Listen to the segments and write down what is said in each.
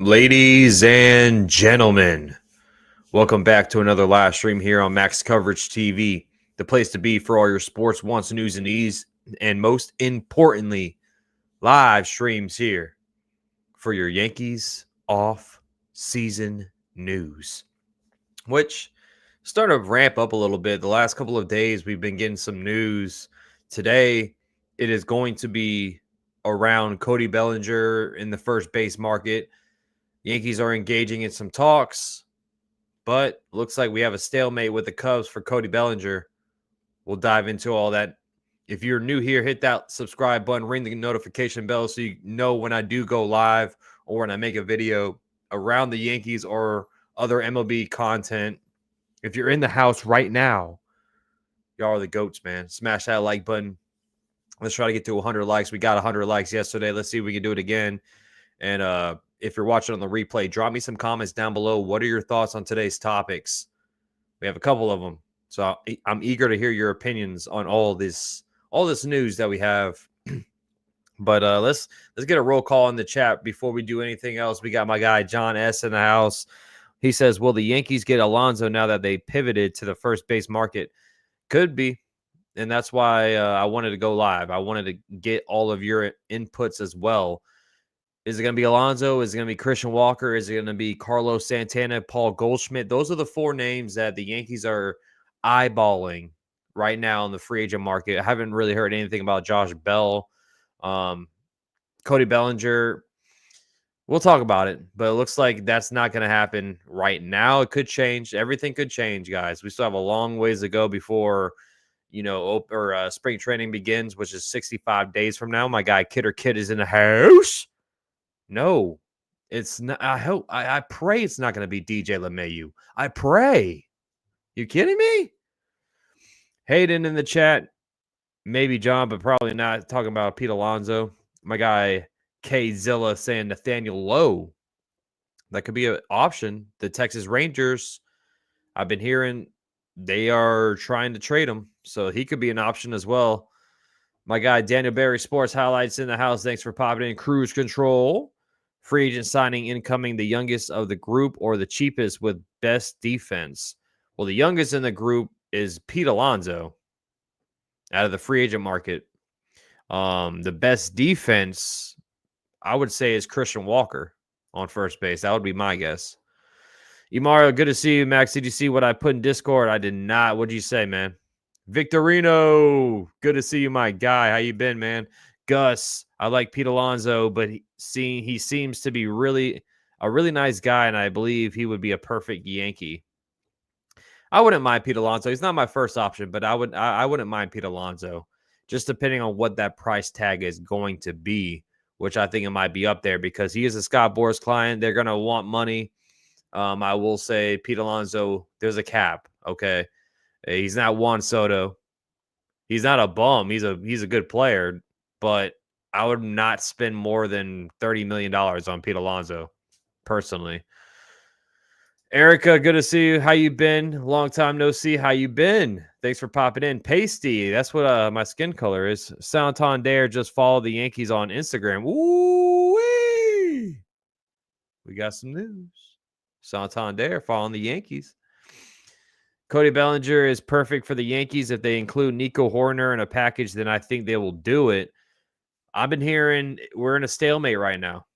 Ladies and gentlemen, welcome back to another live stream here on Max Coverage TV, the place to be for all your sports wants, news, and needs, and most importantly, live streams here for your Yankees off-season news, which started to ramp up a little bit. The last couple of days, we've been getting some news. Today, it is going to be around Cody Bellinger in the first base market. Yankees are engaging in some talks, but looks like we have a stalemate with the Cubs for Cody Bellinger. We'll dive into all that. If you're new here, hit that subscribe button, ring the notification bell so you know when I do go live or when I make a video around the Yankees or other MLB content. If you're in the house right now, y'all are the GOATs, man. Smash that like button. Let's try to get to 100 likes. We got 100 likes yesterday. Let's see if we can do it again. And if you're watching on the replay, drop me some comments down below. What are your thoughts on today's topics? We have a couple of them, so I'm eager to hear your opinions on all this news that we have. But let's get a roll call in the chat before we do anything else. We got my guy John S in the house. He says, "Will the Yankees get Alonso now that they pivoted to the first base market?" Could be, and that's why I wanted to go live. I wanted to get all of your inputs as well. Is it going to be Alonso? Is it going to be Christian Walker? Is it going to be Carlos Santana, Paul Goldschmidt? Those are the four names that the Yankees are eyeballing right now in the free agent market. I haven't really heard anything about Josh Bell. Cody Bellinger, we'll talk about it, but it looks like that's not going to happen right now. It could change. Everything could change, guys. We still have a long ways to go before, spring training begins, which is 65 days from now. My guy Kidder Kid is in the house. No, it's not. I pray it's not going to be DJ LeMahieu. I pray. You kidding me? Hayden in the chat. Maybe John, but probably not. Talking about Pete Alonso. My guy K Zilla saying Nathaniel Lowe. That could be an option. The Texas Rangers, I've been hearing they are trying to trade him, so he could be an option as well. My guy Daniel Barry Sports Highlights in the house. Thanks for popping in. Cruise Control. Free agent signing incoming, the youngest of the group or the cheapest with best defense? Well, the youngest in the group is Pete Alonso out of the free agent market. The best defense, I would say, is Christian Walker on first base. That would be my guess. Imaro, good to see you, Max. Did you see what I put in Discord? I did not. What did you say, man? Victorino, good to see you, my guy. How you been, man? Gus, I like Pete Alonso, but he seems to be a really nice guy, and I believe he would be a perfect Yankee. I wouldn't mind Pete Alonso. He's not my first option, but I wouldn't mind Pete Alonso, just depending on what that price tag is going to be, which I think it might be up there because he is a Scott Boras client. They're going to want money. I will say Pete Alonso, there's a cap, okay? He's not Juan Soto. He's not a bum. He's a good player. But I would not spend more than $30 million on Pete Alonso, personally. Erica, good to see you. How you been? Long time no see. How you been? Thanks for popping in. Pasty, that's what my skin color is. Santander just followed the Yankees on Instagram. Ooh-wee! We got some news. Santander following the Yankees. Cody Bellinger is perfect for the Yankees. If they include Nico Horner in a package, then I think they will do it. I've been hearing we're in a stalemate right now.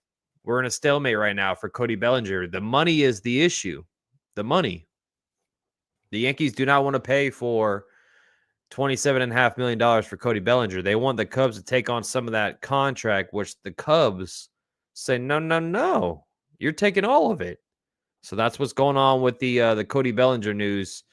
We're in a stalemate right now for Cody Bellinger. The money is the issue. The money. The Yankees do not want to pay for $27.5 million for Cody Bellinger. They want the Cubs to take on some of that contract, which the Cubs say, no. You're taking all of it. So that's what's going on with the Cody Bellinger news.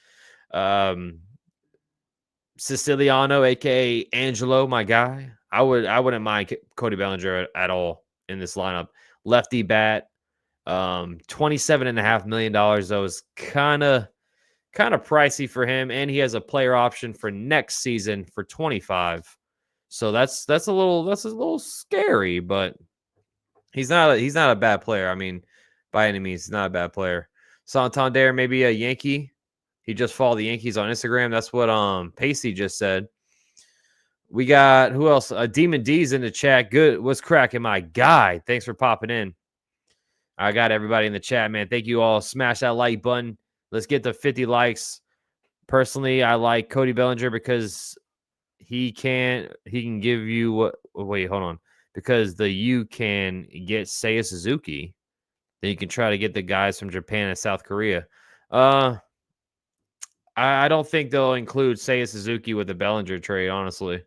Siciliano, a.k.a. Angelo, my guy. I wouldn't mind Cody Bellinger at all in this lineup. Lefty bat, $27.5 million though is kind of pricey for him, and he has a player option for next season for 25. So that's a little scary, but he's not a bad player. I mean, by any means, he's not a bad player. Santander, maybe a Yankee. He just followed the Yankees on Instagram. That's what Pacey just said. We got, who else? Demon D's in the chat. Good. What's cracking, my guy? Thanks for popping in. I got everybody in the chat, man. Thank you all. Smash that like button. Let's get to 50 likes. Personally, I like Cody Bellinger because he can give you what. Wait, hold on. Because you can get Seiya Suzuki, then you can try to get the guys from Japan and South Korea. I don't think they'll include Seiya Suzuki with the Bellinger trade, honestly.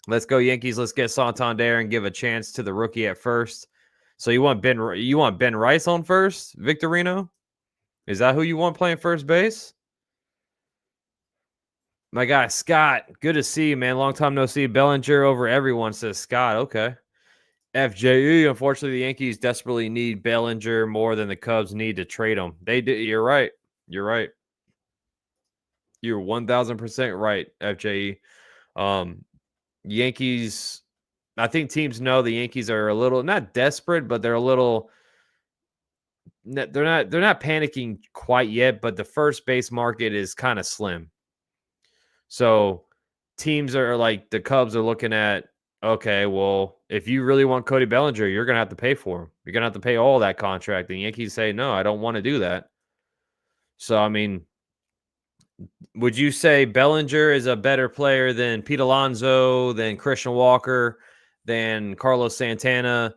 Let's go Yankees. Let's get Santander and give a chance to the rookie at first. So you want Ben Rice on first, Victorino? Is that who you want playing first base? My guy Scott, good to see you, man. Long time no see. Bellinger over everyone, says Scott. Okay. FJE. Unfortunately, the Yankees desperately need Bellinger more than the Cubs need to trade him. They do. You're right. You're right. You're 1,000% right, FJE. Yankees. I think teams know the Yankees are a little not desperate, but they're a little. They're not panicking quite yet, but the first base market is kind of slim. So teams are like the Cubs are looking at, okay, well, if you really want Cody Bellinger, you're going to have to pay for him. You're going to have to pay all that contract. The Yankees say, no, I don't want to do that. So, I mean, would you say Bellinger is a better player than Pete Alonso, than Christian Walker, than Carlos Santana,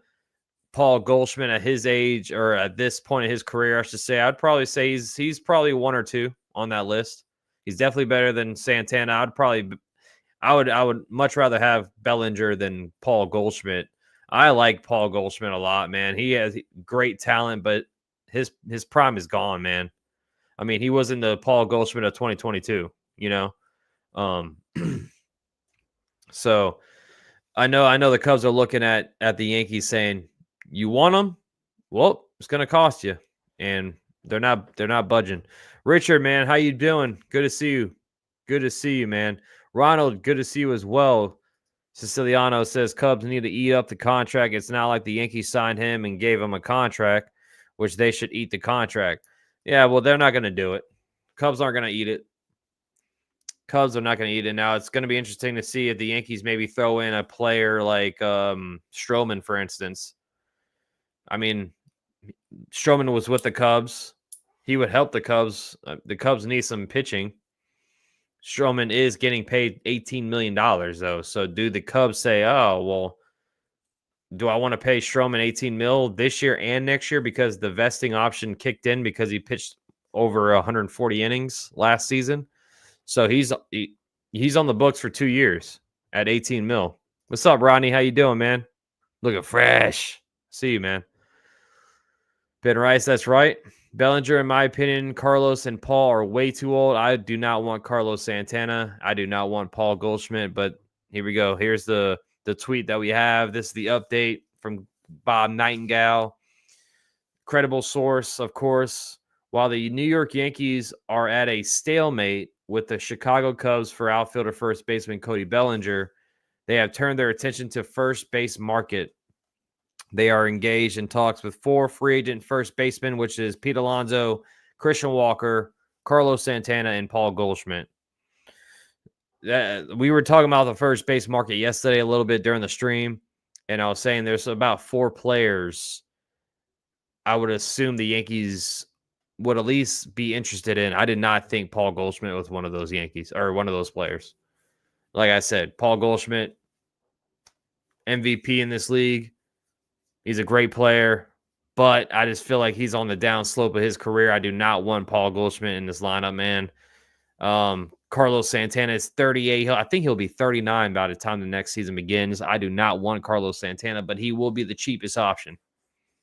Paul Goldschmidt at his age or at this point in his career? I should say, I'd probably say he's probably one or two on that list. He's definitely better than Santana. I would much rather have Bellinger than Paul Goldschmidt. I like Paul Goldschmidt a lot, man. He has great talent, but his prime is gone, man. I mean, he wasn't the Paul Goldschmidt of 2022, you know. So I know the Cubs are looking at the Yankees saying, "You want him? Well, it's going to cost you." And they're not budging. Richard, man, how you doing? Good to see you. Good to see you, man. Ronald, good to see you as well. Siciliano says Cubs need to eat up the contract. It's not like the Yankees signed him and gave him a contract, which they should eat the contract. Yeah, well, they're not going to do it. Cubs aren't going to eat it. Cubs are not going to eat it. Now, it's going to be interesting to see if the Yankees maybe throw in a player like Stroman, for instance. I mean, Stroman was with the Cubs. He would help the Cubs. The Cubs need some pitching. Stroman is getting paid $18 million, though. So do the Cubs say, oh, well, do I want to pay Stroman $18 million this year and next year because the vesting option kicked in because he pitched over 140 innings last season? So he's on the books for 2 years at $18 million. What's up, Rodney? How you doing, man? Looking fresh. See you, man. Ben Rice, that's right. Bellinger, in my opinion, Carlos and Paul are way too old. I do not want Carlos Santana. I do not want Paul Goldschmidt, but here we go. Here's the tweet that we have. This is the update from Bob Nightengale. Credible source, of course. While the New York Yankees are at a stalemate with the Chicago Cubs for outfielder first baseman Cody Bellinger, they have turned their attention to first base market. They are engaged in talks with 4 free agent first basemen, which is Pete Alonso, Christian Walker, Carlos Santana, and Paul Goldschmidt. We were talking about the first base market yesterday a little bit during the stream, and I was saying there's about 4 players I would assume the Yankees would at least be interested in. I did not think Paul Goldschmidt was one of those Yankees or one of those players. Like I said, Paul Goldschmidt, MVP in this league. He's a great player, but I just feel like he's on the down slope of his career. I do not want Paul Goldschmidt in this lineup, man. Carlos Santana is 38. I think he'll be 39 by the time the next season begins. I do not want Carlos Santana, but he will be the cheapest option.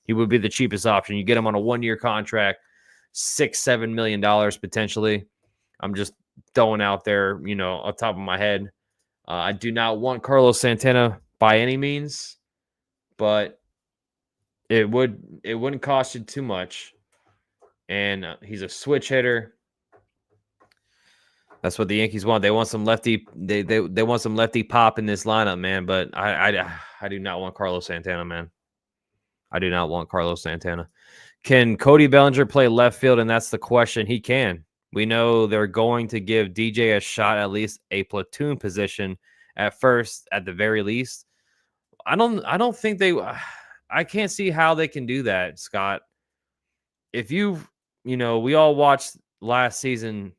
He would be the cheapest option. You get him on a 1-year contract, $6-7 million potentially. I'm just throwing out there, on top of my head. I do not want Carlos Santana by any means, but it wouldn't cost you too much. And he's a switch hitter. That's what the Yankees want. They want some lefty. They want some lefty pop in this lineup, man. But I do not want Carlos Santana, man. I do not want Carlos Santana. Can Cody Bellinger play left field? And that's the question. He can. We know they're going to give DJ a shot, at least a platoon position at first, at the very least. I don't think they. I can't see how they can do that, Scott. If we all watched last season,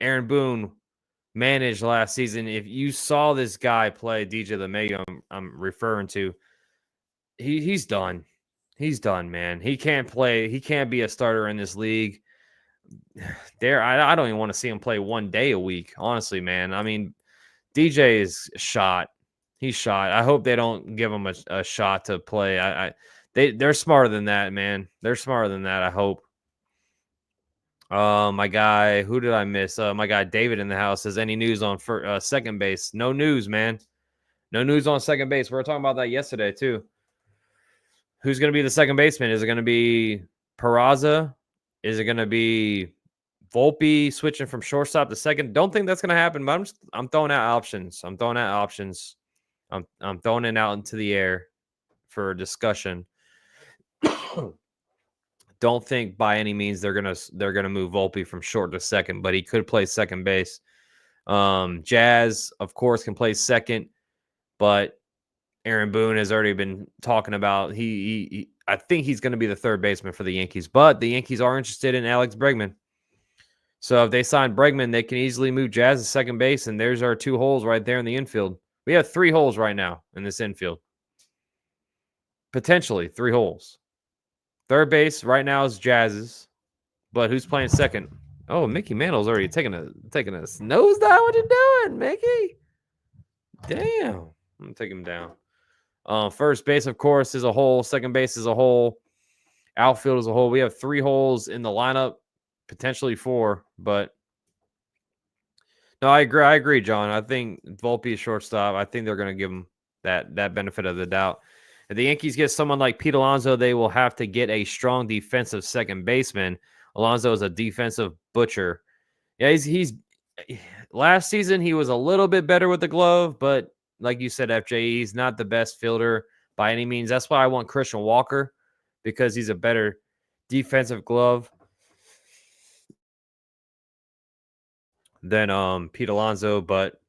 Aaron Boone managed last season. If you saw this guy play, DJ LeMahieu, I'm referring to, he's done. He's done, man. He can't play. He can't be a starter in this league. I don't even want to see him play 1 day a week, honestly, man. I mean, DJ is shot. He's shot. I hope they don't give him a shot to play. They're smarter than that, man. They're smarter than that, I hope. My guy, who did I miss? My guy David in the house says, any news on second base? No news, man. No news on second base. We were talking about that yesterday, too. Who's going to be the second baseman? Is it going to be Peraza? Is it going to be Volpe switching from shortstop to second? Don't think that's going to happen, but I'm throwing out options. I'm throwing it out into the air for discussion. Don't think by any means they're gonna move Volpe from short to second, but he could play second base. Jazz, of course, can play second, but Aaron Boone has already been talking about I think he's going to be the third baseman for the Yankees, but the Yankees are interested in Alex Bregman. So if they sign Bregman, they can easily move Jazz to second base, and there's our 2 holes right there in the infield. We have 3 holes right now in this infield. Potentially 3 holes. Third base right now is Jazz's, but who's playing second? Oh, Mickey Mantle's already taking a nosedive. What you doing, Mickey? Damn. I'm going to take him down. First base, of course, is a hole. Second base is a hole. Outfield is a hole. We have 3 holes in the lineup, potentially 4, but no, I agree, John. I think Volpe is shortstop. I think they're going to give him that benefit of the doubt. If the Yankees get someone like Pete Alonso, they will have to get a strong defensive second baseman. Alonso is a defensive butcher. Yeah, he's last season he was a little bit better with the glove, but like you said, FJ, he's not the best fielder by any means. That's why I want Christian Walker, because he's a better defensive glove than Pete Alonso, but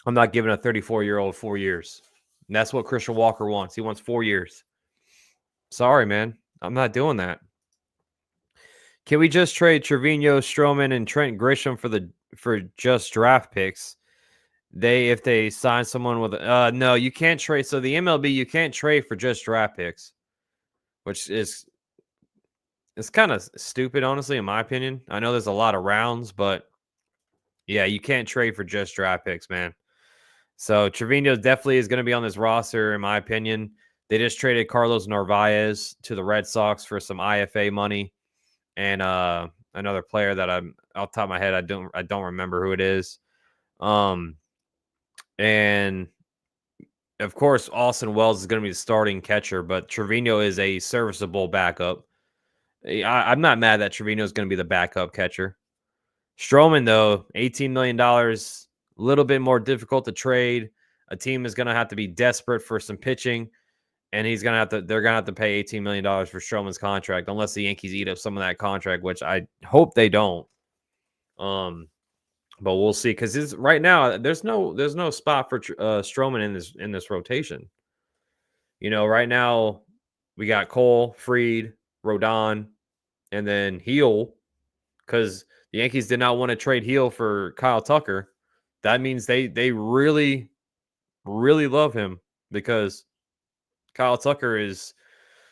I'm not giving a 34-year-old 4 years. And that's what Christian Walker wants. He wants 4 years. Sorry, man. I'm not doing that. Can we just trade Trevino, Stroman, and Trent Grisham for just draft picks? If they sign someone with no, you can't trade. So the MLB, you can't trade for just draft picks, which is it's kind of stupid, honestly, in my opinion. I know there's a lot of rounds, but yeah, you can't trade for just draft picks, man. So Trevino definitely is going to be on this roster, in my opinion. They just traded Carlos Narvaez to the Red Sox for some IFA money, and another player that I'm off the top of my head, I don't remember who it is. And of course, Austin Wells is going to be the starting catcher, but Trevino is a serviceable backup. I'm not mad that Trevino is going to be the backup catcher. Stroman, though, $18 million, a little bit more difficult to trade. A team is going to have to be desperate for some pitching, and they're going to have to pay $18 million for Stroman's contract, unless the Yankees eat up some of that contract, which I hope they don't. But we'll see, because right now there's no spot for Stroman in this rotation. Right now we got Cole, Fried, Rodon, and then Heel, because the Yankees did not want to trade Heel for Kyle Tucker. That means they really, really love him, because Kyle Tucker is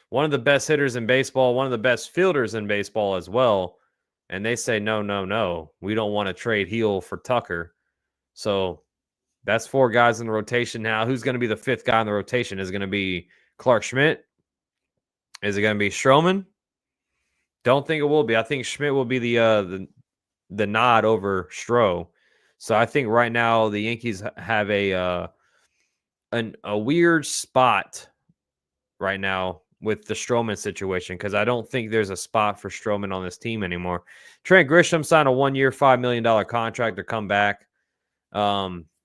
one of the best hitters in baseball, one of the best fielders in baseball as well. And they say, no, we don't want to trade Heel for Tucker. So that's 4 guys in the rotation now. Who's going to be the 5th guy in the rotation? Is it going to be Clark Schmidt? Is it going to be Stroman? Don't think it will be. I think Schmidt will be the nod over Stroh. So I think right now the Yankees have a weird spot right now with the Stroman situation, because I don't think there's a spot for Stroman on this team anymore. Trent Grisham signed a 1-year, $5 million contract to come back.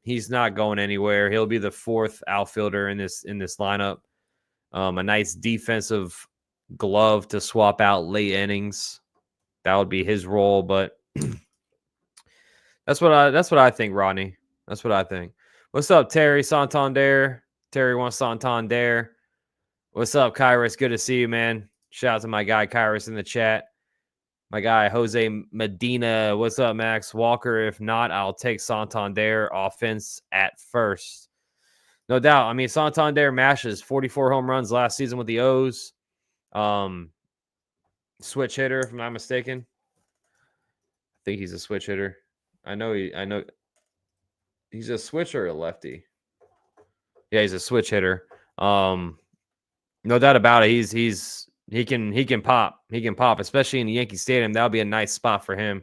He's not going anywhere. He'll be the 4th outfielder in this lineup. A nice defensive glove to swap out late innings. That would be his role, but that's what I think, Rodney. That's what I think. What's up, Terry Santander? Terry wants Santander. What's up, Kyrus? Good to see you, man. Shout out to my guy Kyrus in the chat. My guy Jose Medina. What's up, Max Walker? If not, I'll take Santander offense at first. No doubt. I mean, Santander mashes 44 home runs last season with the O's. Switch hitter, if I'm not mistaken. I think he's a switch hitter. I know he's a switch or a lefty. Yeah, he's a switch hitter. No doubt about it. He can pop. He can pop, especially in the Yankee Stadium. That'll be a nice spot for him.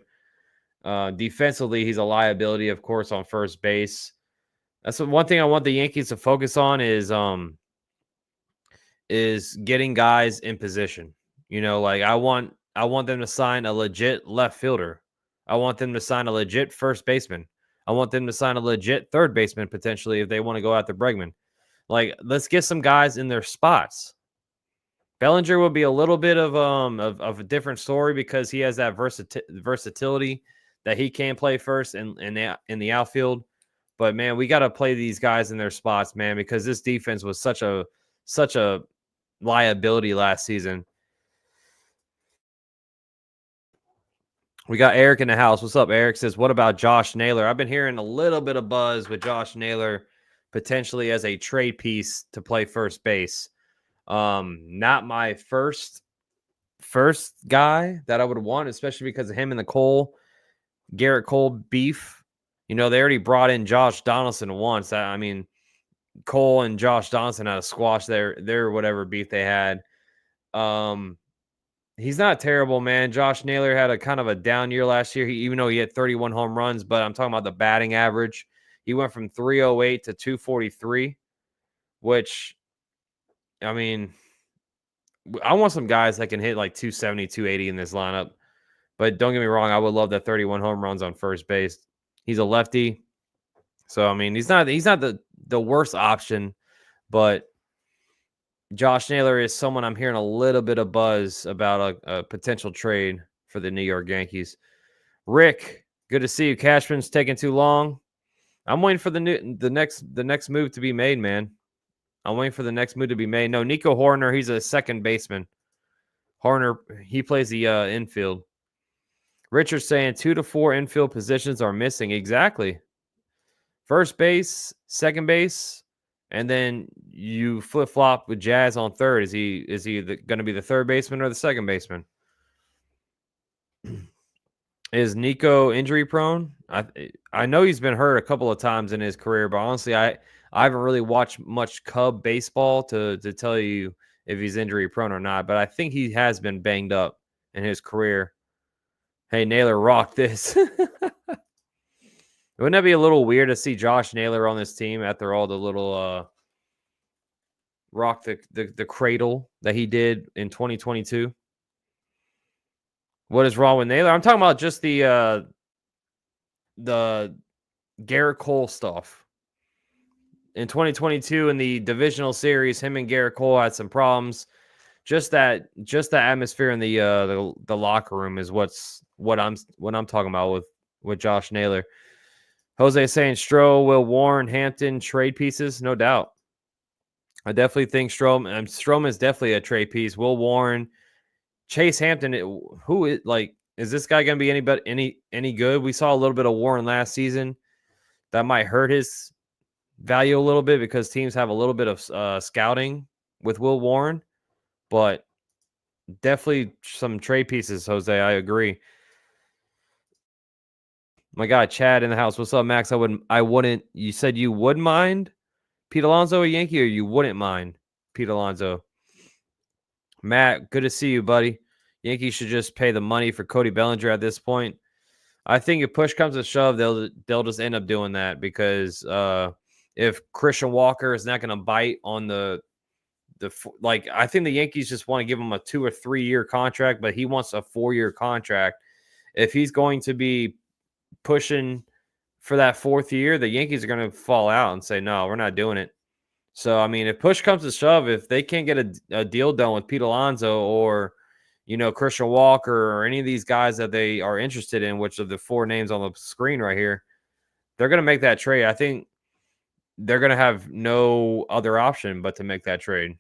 Defensively, he's a liability, of course, on first base. That's one thing I want the Yankees to focus on is getting guys in position. You know, like I want them to sign a legit left fielder. I want them to sign a legit first baseman. I want them to sign a legit third baseman potentially if they want to go after Bregman. Like, let's get some guys in their spots. Bellinger will be a little bit of a different story because he has that versatility that he can play first in the outfield. But man, we got to play these guys in their spots, man, because this defense was such a liability last season. We got Eric in the house. What's up, Eric? Says, what about Josh Naylor? I've been hearing a little bit of buzz with Josh Naylor potentially as a trade piece to play first base. Not my first guy that I would want, especially because of him and the Garrett Cole beef. You know, they already brought in Josh Donaldson once. I mean, Cole and Josh Donaldson had to squash their whatever beef they had. He's not terrible, man. Josh Naylor had a kind of a down year last year, even though he had 31 home runs, but I'm talking about the batting average. He went from 308 to 243, which, I mean, I want some guys that can hit like 270, 280 in this lineup. But don't get me wrong, I would love that 31 home runs on first base. He's a lefty. So, I mean, he's not the worst option, but Josh Naylor is someone I'm hearing a little bit of buzz about a potential trade for the New York Yankees. Rick, good to see you. Cashman's taking too long. I'm waiting for the next move to be made, man. I'm waiting for the next move to be made. No, Nico Horner, he's a second baseman. Horner, he plays the infield. Richard's saying 2 to 4 infield positions are missing. Exactly. First base, second base, and then you flip-flop with Jazz on third. Is he going to be the third baseman or the second baseman? Is Nico injury prone? I know he's been hurt a couple of times in his career, but honestly, I haven't really watched much Cub baseball to tell you if he's injury prone or not, but I think he has been banged up in his career. Hey, Naylor, rock this. Wouldn't that be a little weird to see Josh Naylor on this team after all the little rock the cradle that he did in 2022? What is wrong with Naylor? I'm talking about just the Garrett Cole stuff. In 2022 in the divisional series, him and Garrett Cole had some problems. Just the atmosphere in the locker room is what I'm talking about with Josh Naylor. Jose saying Stroh, Will Warren, Hampton trade pieces, no doubt. I definitely think Stroman is definitely a trade piece. Will Warren, Chase Hampton, is this guy going to be any good? We saw a little bit of Warren last season. That might hurt his value a little bit because teams have a little bit of scouting with Will Warren, but definitely some trade pieces, Jose. I agree. My guy Chad in the house. What's up, Max? I wouldn't. You said you would mind Pete Alonso a Yankee, or you wouldn't mind Pete Alonso? Matt, good to see you, buddy. Yankees should just pay the money for Cody Bellinger at this point. I think if push comes to shove, they'll just end up doing that because if Christian Walker is not going to bite on I think the Yankees just want to give him a 2 or 3 year contract, but he wants a 4-year contract. If he's going to be pushing for that 4th year, the Yankees are going to fall out and say, no, we're not doing it. So, I mean, if push comes to shove, if they can't get a deal done with Pete Alonso or, Christian Walker or any of these guys that they are interested in, which are the 4 names on the screen right here, they're going to make that trade. I think they're going to have no other option but to make that trade.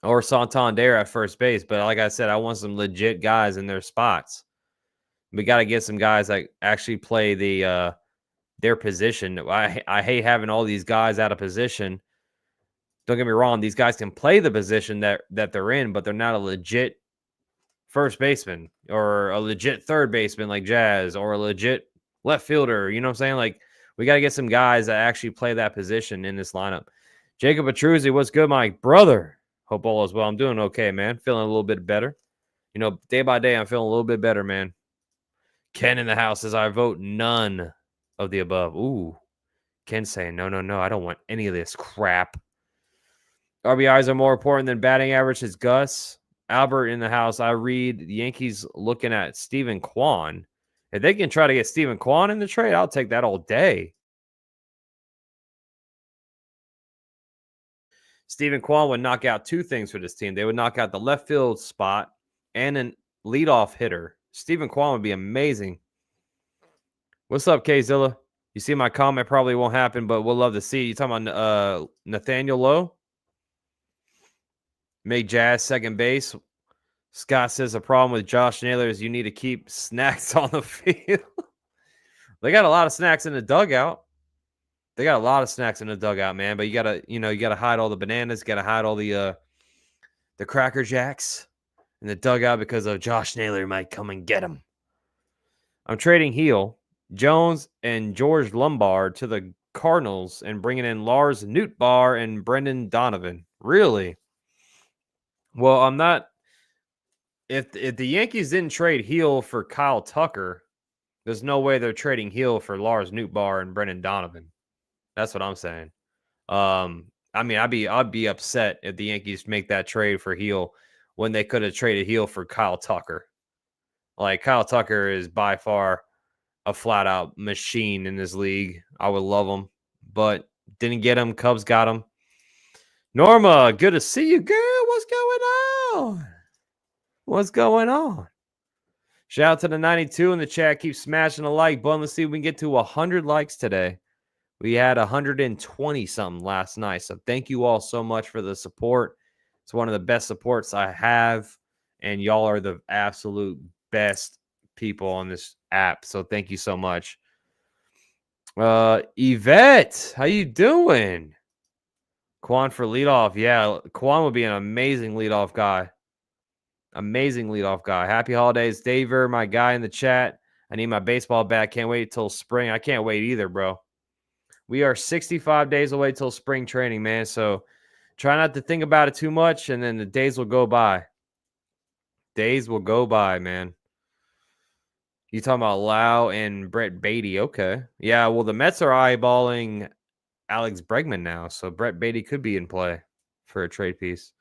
or Santander at first base. But like I said, I want some legit guys in their spots. We got to get some guys that actually play their position. I hate having all these guys out of position. Don't get me wrong; these guys can play the position that they're in, but they're not a legit first baseman or a legit third baseman like Jazz or a legit left fielder. You know what I'm saying? Like, we got to get some guys that actually play that position in this lineup. Jacob Petruzzi, what's good, my brother? Hope all is well. I'm doing okay, man. Feeling a little bit better. You know, day by day, I'm feeling a little bit better, man. Ken in the house says, I vote none of the above. Ooh, Ken saying, no, I don't want any of this crap. RBIs are more important than batting average, says Gus. Albert in the house. I read the Yankees looking at Stephen Kwan. If they can try to get Stephen Kwan in the trade, I'll take that all day. Stephen Kwan would knock out two things for this team. They would knock out the left field spot and a leadoff hitter. Stephen Kwan would be amazing. What's up, K-Zilla? You see my comment probably won't happen, but we'll love to see. You talking about Nathaniel Lowe? Make Jazz second base. Scott says the problem with Josh Naylor is you need to keep snacks on the field. They got a lot of snacks in the dugout. They got a lot of snacks in the dugout, man. But you gotta hide all the bananas. You gotta hide all the Cracker Jacks in the dugout because of Josh Naylor might come and get them. I'm trading Heel, Jones, and George Lombard to the Cardinals and bringing in Lars Nootbaar and Brendan Donovan. Really? Well, I'm not. If the Yankees didn't trade Heel for Kyle Tucker, there's no way they're trading Heel for Lars Nootbaar and Brendan Donovan. That's what I'm saying. I mean, I'd be upset if the Yankees make that trade for Heel when they could have traded Heel for Kyle Tucker. Like, Kyle Tucker is by far a flat out machine in this league. I would love him, but didn't get him. Cubs got him. Norma, good to see you, girl. What's going on? What's going on? Shout out to the 92 in the chat. Keep smashing the like button. Let's see if we can get to 100 likes today. We had 120 something last night. So thank you all so much for the support. It's one of the best supports I have. And y'all are the absolute best people on this app. So thank you so much. Yvette, how you doing? Quan for leadoff. Yeah, Quan would be an amazing leadoff guy. Amazing leadoff guy. Happy holidays, Daver, my guy in the chat. I need my baseball bat. Can't wait till spring. I can't wait either, bro. We are 65 days away till spring training, man. So try not to think about it too much, and then the days will go by. Days will go by, man. You talking about Lau and Brett Beatty? Okay. Yeah, well, the Mets are eyeballing Alex Bregman now, so Brett Beatty could be in play for a trade piece.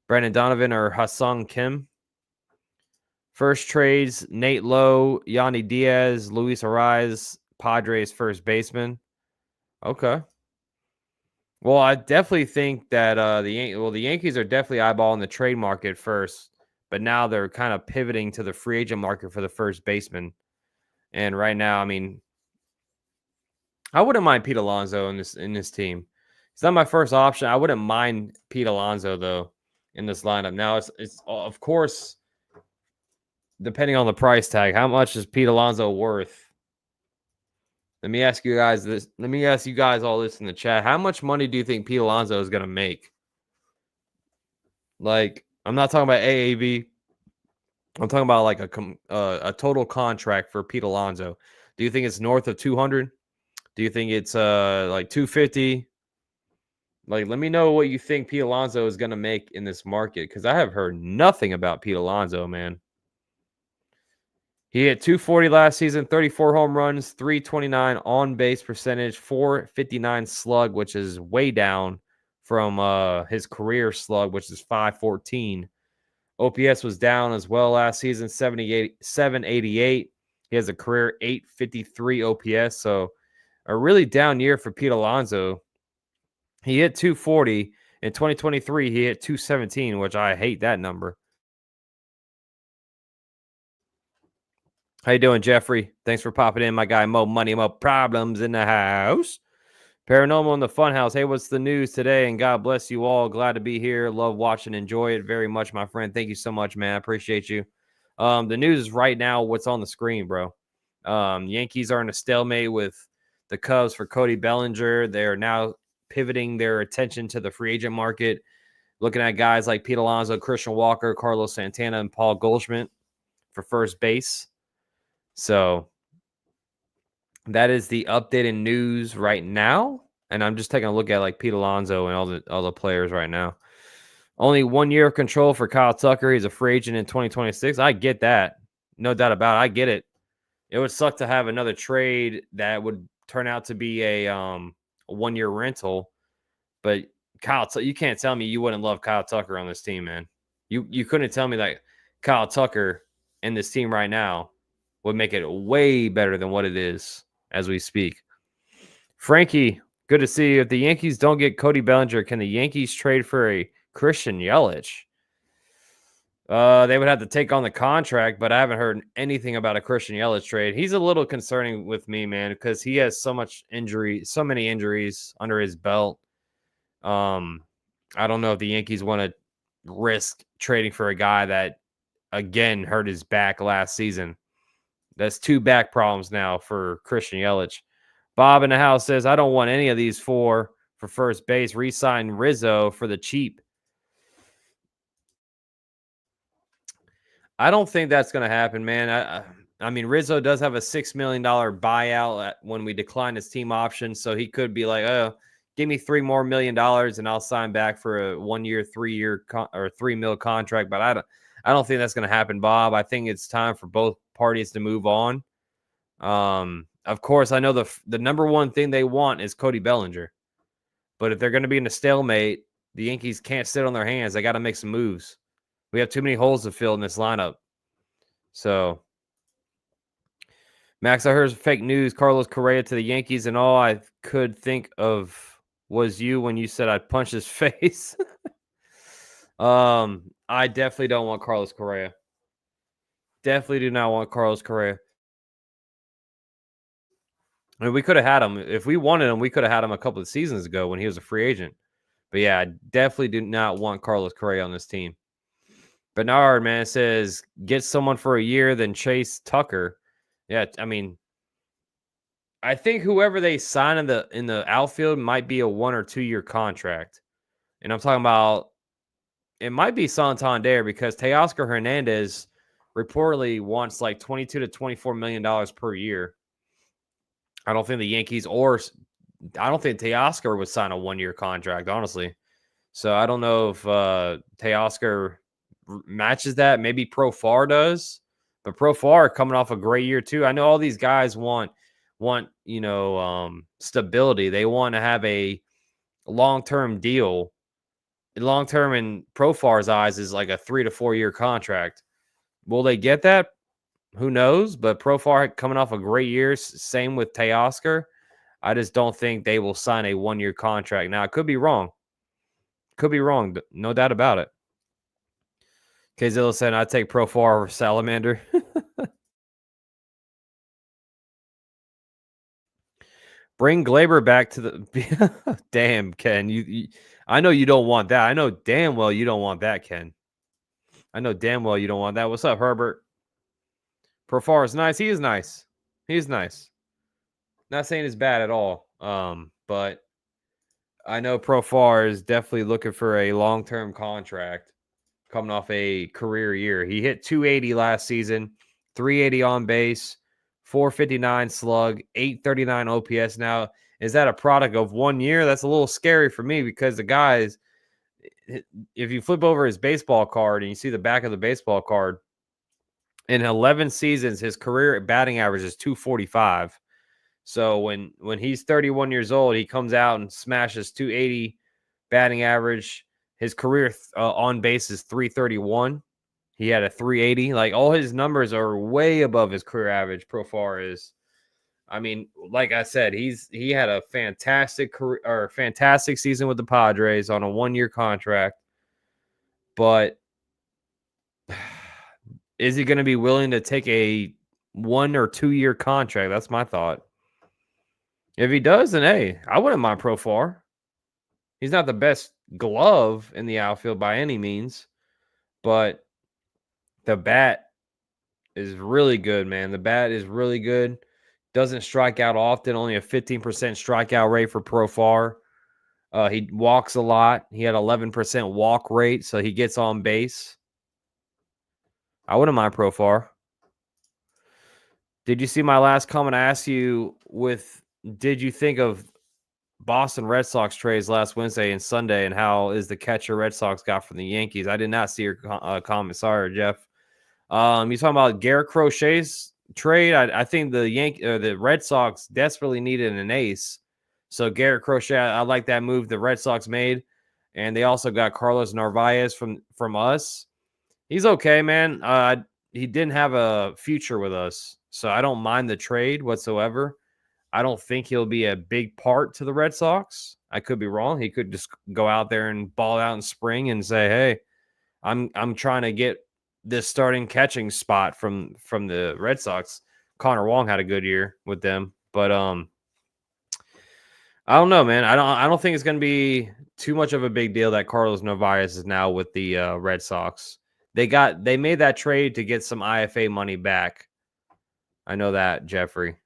Brandon Donovan or Ha-Seong Kim. First trades, Nate Lowe, Yanni Diaz, Luis Ariz, Padres first baseman. Okay. Well, I definitely think that the Yankees are definitely eyeballing the trade market first, but now they're kind of pivoting to the free agent market for the first baseman. And right now, I mean, I wouldn't mind Pete Alonso in this team. It's not my first option. I wouldn't mind Pete Alonso though in this lineup. Now it's of course depending on the price tag. How much is Pete Alonso worth? Let me ask you guys this. Let me ask you guys all this in the chat. How much money do you think Pete Alonso is going to make? Like, I'm not talking about AAV. I'm talking about like a total contract for Pete Alonso. Do you think it's north of 200? Do you think it's like 250? Like, let me know what you think Pete Alonso is going to make in this market, because I have heard nothing about Pete Alonso, man. He hit 240 last season, 34 home runs, 329 on-base percentage, 459 slug, which is way down from his career slug, which is 514. OPS was down as well last season, 788. He has a career 853 OPS, so a really down year for Pete Alonso. He hit 240. In 2023, he hit 217, which I hate that number. How you doing, Jeffrey? Thanks for popping in, my guy. Mo Money, Mo Problems in the house. Paranormal in the Funhouse. Hey, what's the news today? And God bless you all. Glad to be here. Love watching. Enjoy it very much, my friend. Thank you so much, man. I appreciate you. The news is right now what's on the screen, bro. Yankees are in a stalemate with the Cubs for Cody Bellinger. They're now pivoting their attention to the free agent market, looking at guys like Pete Alonso, Christian Walker, Carlos Santana, and Paul Goldschmidt for first base. So that is the updated news right now. And I'm just taking a look at like Pete Alonso and all the players right now. Only 1 year of control for Kyle Tucker. He's a free agent in 2026. I get that. No doubt about it. I get it. It would suck to have another trade that would turn out to be a 1 year rental. But you can't tell me you wouldn't love Kyle Tucker on this team, man. You couldn't tell me that Kyle Tucker in this team right now would make it way better than what it is as we speak. Frankie, good to see you. If the Yankees don't get Cody Bellinger, can the Yankees trade for a Christian Yelich? They would have to take on the contract, but I haven't heard anything about a Christian Yelich trade. He's a little concerning with me, man, because he has so many injuries under his belt. I don't know if the Yankees want to risk trading for a guy that again hurt his back last season. That's 2 back problems now for Christian Yelich. Bob in the house says, I don't want any of these four for first base. Re-sign Rizzo for the cheap. I don't think that's going to happen, man. I mean, Rizzo does have a $6 million buyout when we decline his team option, so he could be like, oh, give me $3 more million and I'll sign back for a 1 year, 3 year or $3 million contract. But I don't think that's going to happen, Bob. I think it's time for both parties to move on. Of course, I know the number one thing they want is Cody Bellinger. But if they're going to be in a stalemate, the Yankees can't sit on their hands. They got to make some moves. We have too many holes to fill in this lineup. So, Max, I heard fake news. Carlos Correa to the Yankees, and all I could think of was you when you said I'd punch his face. I definitely don't want Carlos Correa. Definitely do not want Carlos Correa. I mean, we could have had him. If we wanted him, we could have had him a couple of seasons ago when he was a free agent. But yeah, I definitely do not want Carlos Correa on this team. Bernard, man, says get someone for a year, then chase Tucker. Yeah, I mean, I think whoever they sign in the outfield might be a 1 or 2 year contract. And I'm talking about it might be Santander because Teoscar Hernandez reportedly wants like $22 to $24 million per year. I don't think the Yankees I don't think Teoscar would sign a 1 year contract, honestly. So I don't know if Teoscar matches that. Maybe Profar does, but Profar coming off a great year too. I know all these guys want stability. They want to have a long-term deal. Long-term in Profar's eyes is like a 3 to 4 year contract. Will they get that? Who knows? But Profar coming off a great year. Same with Teoscar. I just don't think they will sign a 1 year contract. Now, I could be wrong. Could be wrong. No doubt about it. Kazilla said, I'd take Profar over Salamander. Bring Glaber back to the... Damn, Ken. I know you don't want that. I know damn well you don't want that, Ken. I know damn well you don't want that. What's up, Herbert? Profar is nice. He is nice. He is nice. Not saying it's bad at all. But I know Profar is definitely looking for a long-term contract coming off a career year. He hit 280 last season, 380 on base, 459 slug, 839 OPS. Now, is that a product of 1 year? That's a little scary for me because the guys, if you flip over his baseball card and you see the back of the baseball card, in 11 seasons, his career batting average is 245. So when he's 31 years old, he comes out and smashes 280 batting average. His career on base is 331. He had a 380. Like all his numbers are way above his career average. Profar is. I mean, like I said, he had a fantastic career or fantastic season with the Padres on a 1 year contract. But is he going to be willing to take a 1 or 2 year contract? That's my thought. If he does, then hey, I wouldn't mind Profar. He's not the best glove in the outfield by any means, but the bat is really good, man. The bat is really good. Doesn't strike out often, only a 15% strikeout rate for Profar. He walks a lot. He had 11% walk rate, so he gets on base. I wouldn't mind Profar. Did you see my last comment? I asked you did you think of Boston Red Sox trades last Wednesday and Sunday, and how is the catcher Red Sox got from the Yankees? I did not see your comment. Sorry, Jeff. You talking about Garrett Crochet's trade? I think the Red Sox desperately needed an ace, so Garrett Crochet. I like that move the Red Sox made, and they also got Carlos Narvaez from us. He's okay, man. He didn't have a future with us, so I don't mind the trade whatsoever. I don't think he'll be a big part to the Red Sox. I could be wrong. He could just go out there and ball out in spring and say, "Hey, I'm trying to get this starting catching spot from the Red Sox." Connor Wong had a good year with them, but I don't know, man. I don't think it's going to be too much of a big deal that Carlos Narvaez is now with the Red Sox. They made that trade to get some IFA money back. I know that, Jeffrey.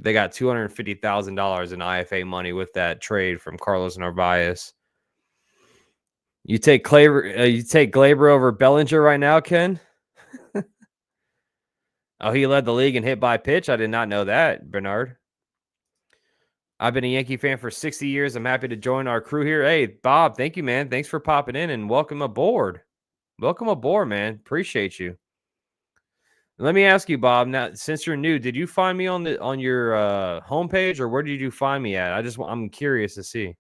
They got $250,000 in IFA money with that trade from Carlos Narvaez. You take Glaber over Bellinger right now, Ken? Oh, he led the league in hit by pitch. I did not know that, Bernard. I've been a Yankee fan for 60 years. I'm happy to join our crew here. Hey, Bob, thank you, man. Thanks for popping in and welcome aboard. Welcome aboard, man. Appreciate you. Let me ask you, Bob. Now, since you're new, did you find me on your homepage, or where did you find me at? I'm curious to see.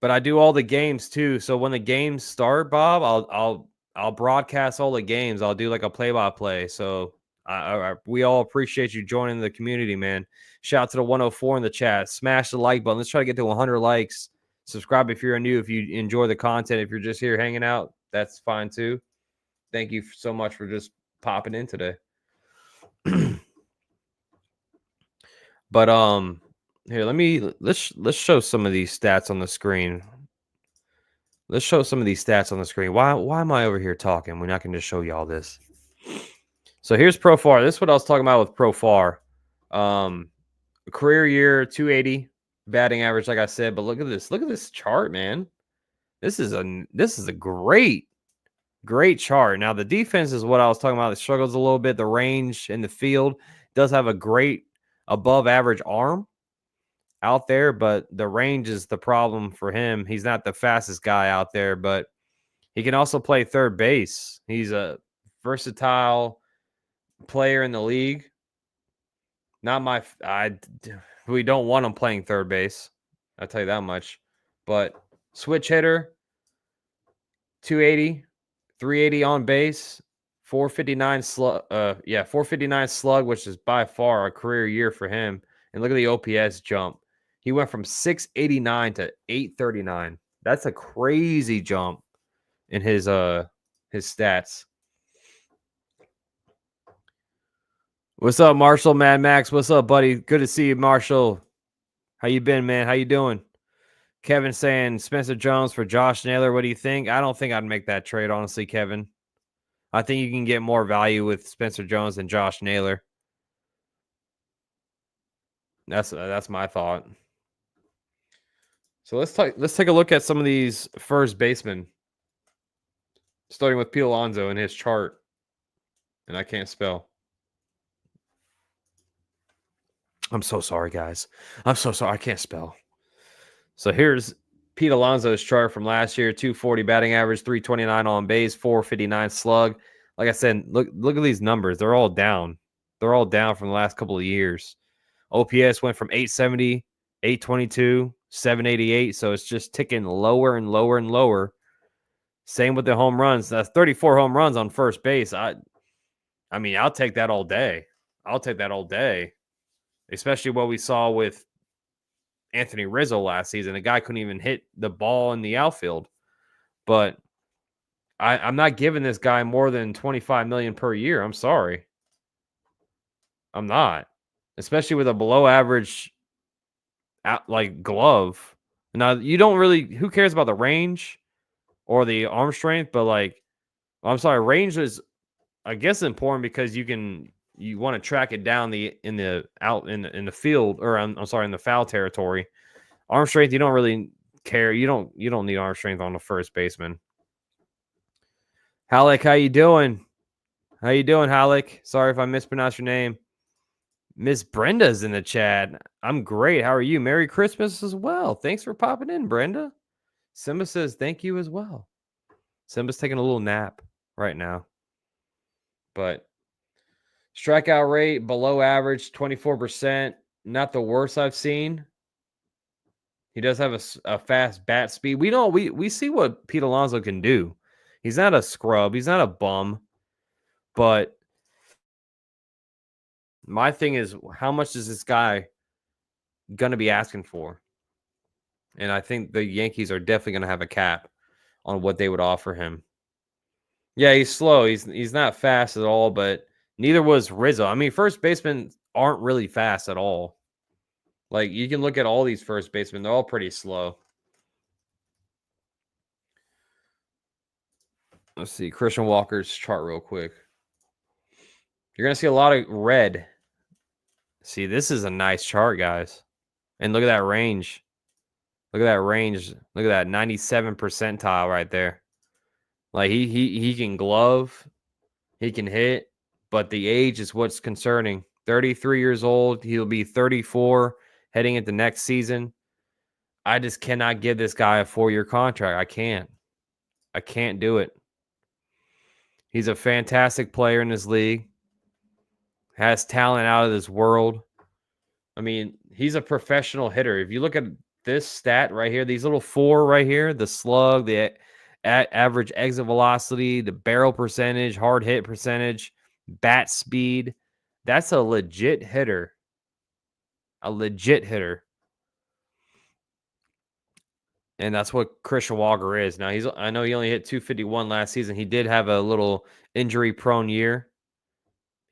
But I do all the games too. So when the games start, Bob, I'll broadcast all the games. I'll do like a play-by-play. So we all appreciate you joining the community, man. Shout out to the 104 in the chat. Smash the like button. Let's try to get to 100 likes. Subscribe if you're new. If you enjoy the content, if you're just here hanging out, that's fine too. Thank you so much for just popping in today. But here, let's show some of these stats on the screen. Let's show some of these stats on the screen. Why am I over here talking? We're not going to show you all this. So here's Profar. This is what I was talking about with Profar. Career year 280 batting average, like I said. But look at this. Look at this chart, man. This is a great chart. Now the defense is what I was talking about. It struggles a little bit. The range in the field does have a great above average arm out there, but the range is the problem for him. He's not the fastest guy out there, but he can also play third base. He's a versatile player in the league. We don't want him playing third base. I'll tell you that much. But switch hitter, 280, 380 on base, 459 slug. 459 slug, which is by far a career year for him. And look at the OPS jump. He went from 689 to 839. That's a crazy jump in his stats. What's up, Marshall? Mad Max, what's up, buddy? Good to see you, Marshall. How you been, man? How you doing? Kevin saying Spencer Jones for Josh Naylor. What do you think? I don't think I'd make that trade, honestly, Kevin. I think you can get more value with Spencer Jones than Josh Naylor. That's my thought. So let's take a look at some of these first basemen, starting with Pete Alonso in his chart. And I can't spell. I'm so sorry, guys. I'm so sorry. I can't spell. So here's Pete Alonso's chart from last year: 240 batting average, 329 on base, 459 slug. Like I said, look at these numbers. They're all down. They're all down from the last couple of years. OPS went from 870, 822, 788. So it's just ticking lower and lower and lower. Same with the home runs. That's 34 home runs on first base. I mean, I'll take that all day. I'll take that all day. Especially what we saw with Anthony Rizzo last season. The guy couldn't even hit the ball in the outfield. But I'm not giving this guy more than $25 million per year. I'm sorry. I'm not. especially with a below average glove. Now, you don't really, who cares about the range or the arm strength, but I'm sorry, range is, I guess, important because you want to track it down in the field, or I'm sorry, in the foul territory. Arm strength, you don't really care. You don't need arm strength on the first baseman. Halleck, how you doing? How you doing, Halleck? Sorry if I mispronounced your name. Miss Brenda's in the chat. I'm great. How are you? Merry Christmas as well. Thanks for popping in, Brenda. Simba says thank you as well. Simba's taking a little nap right now. But strikeout rate below average, 24%. Not the worst I've seen. He does have a fast bat speed. We see what Pete Alonso can do. He's not a scrub. He's not a bum. But my thing is, how much is this guy going to be asking for? And I think the Yankees are definitely going to have a cap on what they would offer him. Yeah, he's slow. He's not fast at all, but neither was Rizzo. I mean, first basemen aren't really fast at all. Like, you can look at all these first basemen. They're all pretty slow. Let's see Christian Walker's chart real quick. You're going to see a lot of red. See, this is a nice chart, guys. And look at that range. Look at that range. Look at that 97 percentile right there. Like, he can glove. He can hit. But the age is what's concerning. 33 years old. He'll be 34 heading into next season. I just cannot give this guy a 4-year contract. I can't do it. He's a fantastic player in this league. Has talent out of this world. I mean, he's a professional hitter. If you look at this stat right here, these little 4 right here, the slug, the average exit velocity, the barrel percentage, hard hit percentage, bat speed, that's a legit hitter. A legit hitter. And that's what Christian Walker is. Now, I know he only hit 251 last season. He did have a little injury-prone year.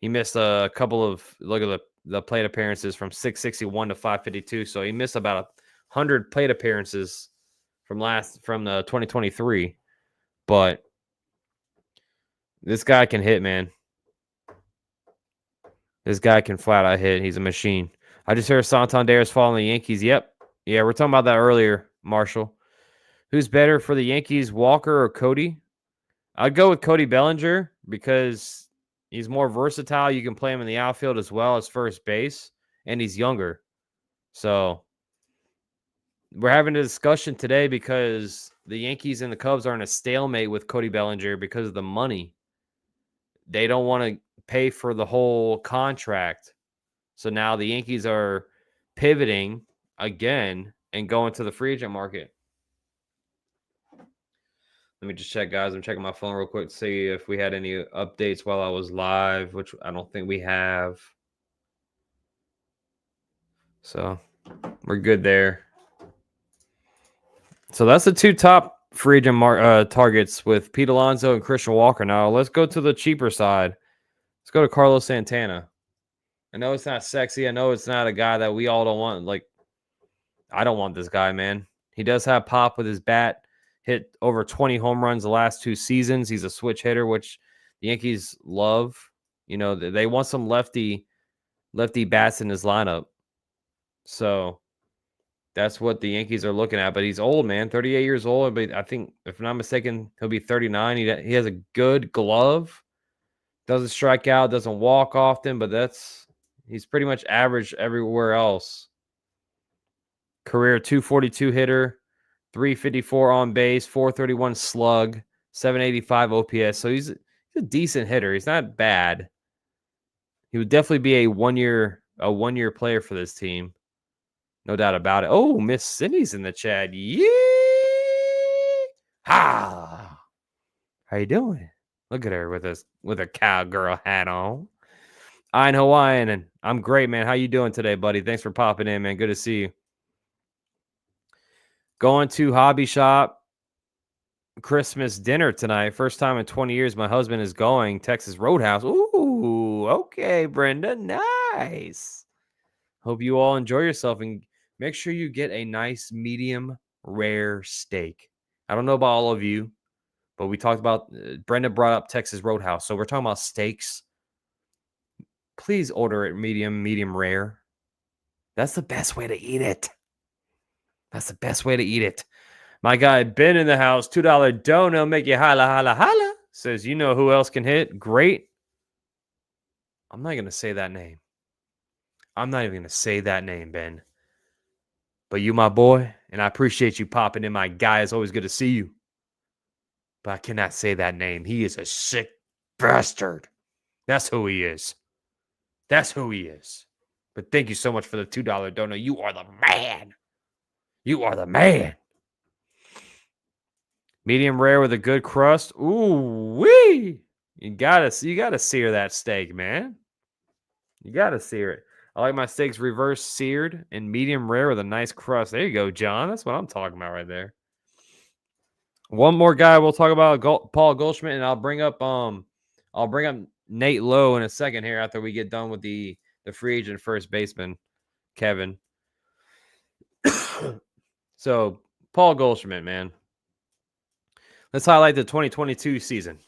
He missed a couple of, look at the plate appearances from 661 to 552. So he missed about 100 plate appearances from the 2023. But this guy can hit, man. This guy can flat out hit. He's a machine. I just heard Santander's following the Yankees. Yep. Yeah, we're talking about that earlier, Marshall. Who's better for the Yankees, Walker or Cody? I'd go with Cody Bellinger because he's more versatile. You can play him in the outfield as well as first base, and he's younger. So we're having a discussion today because the Yankees and the Cubs are in a stalemate with Cody Bellinger because of the money. They don't want to pay for the whole contract. So now the Yankees are pivoting again and going to the free agent market. Let me just check, guys. I'm checking my phone real quick to see if we had any updates while I was live, which I don't think we have. So we're good there. So that's the 2 top free agent targets with Pete Alonso and Christian Walker. Now let's go to the cheaper side. Let's go to Carlos Santana. I know it's not sexy. I know it's not a guy that we all don't want. Like, I don't want this guy, man. He does have pop with his bat. Hit over 20 home runs the last 2 seasons. He's a switch hitter, which the Yankees love. You know, they want some lefty bats in his lineup. So that's what the Yankees are looking at. But he's old, man. 38 years old. But I think, if I'm not mistaken, he'll be 39. He has a good glove. Doesn't strike out. Doesn't walk often. But he's pretty much average everywhere else. Career 242 hitter. 354 on base, 431 slug, 785 OPS. So he's a decent hitter. He's not bad. He would definitely be a one-year player for this team. No doubt about it. Oh, Miss Sydney's in the chat. Yeah. Ha. How you doing? Look at her with a cowgirl hat on. I'm Hawaiian, and I'm great, man. How you doing today, buddy? Thanks for popping in, man. Good to see you. Going to Hobby Shop Christmas dinner tonight. First time in 20 years my husband is going. Texas Roadhouse. Ooh, okay, Brenda. Nice. Hope you all enjoy yourself and make sure you get a nice medium rare steak. I don't know about all of you, but we talked about, Brenda brought up Texas Roadhouse. So we're talking about steaks. Please order it medium rare. That's the best way to eat it. That's the best way to eat it. My guy Ben in the house, $2 dono, make you holla, holla, holla. Says, you know who else can hit? Great. I'm not going to say that name. I'm not even going to say that name, Ben. But you, my boy, and I appreciate you popping in, my guy. It's always good to see you. But I cannot say that name. He is a sick bastard. That's who he is. That's who he is. But thank you so much for the $2 dono. You are the man. You are the man. Medium rare with a good crust. Ooh wee! You gotta sear that steak, man. You gotta sear it. I like my steaks reverse seared and medium rare with a nice crust. There you go, John. That's what I'm talking about right there. One more guy we'll talk about, Paul Goldschmidt, and I'll bring up Nate Lowe in a second here after we get done with the free agent first baseman, Kevin. So Paul Goldschmidt, man. Let's highlight the 2022 season.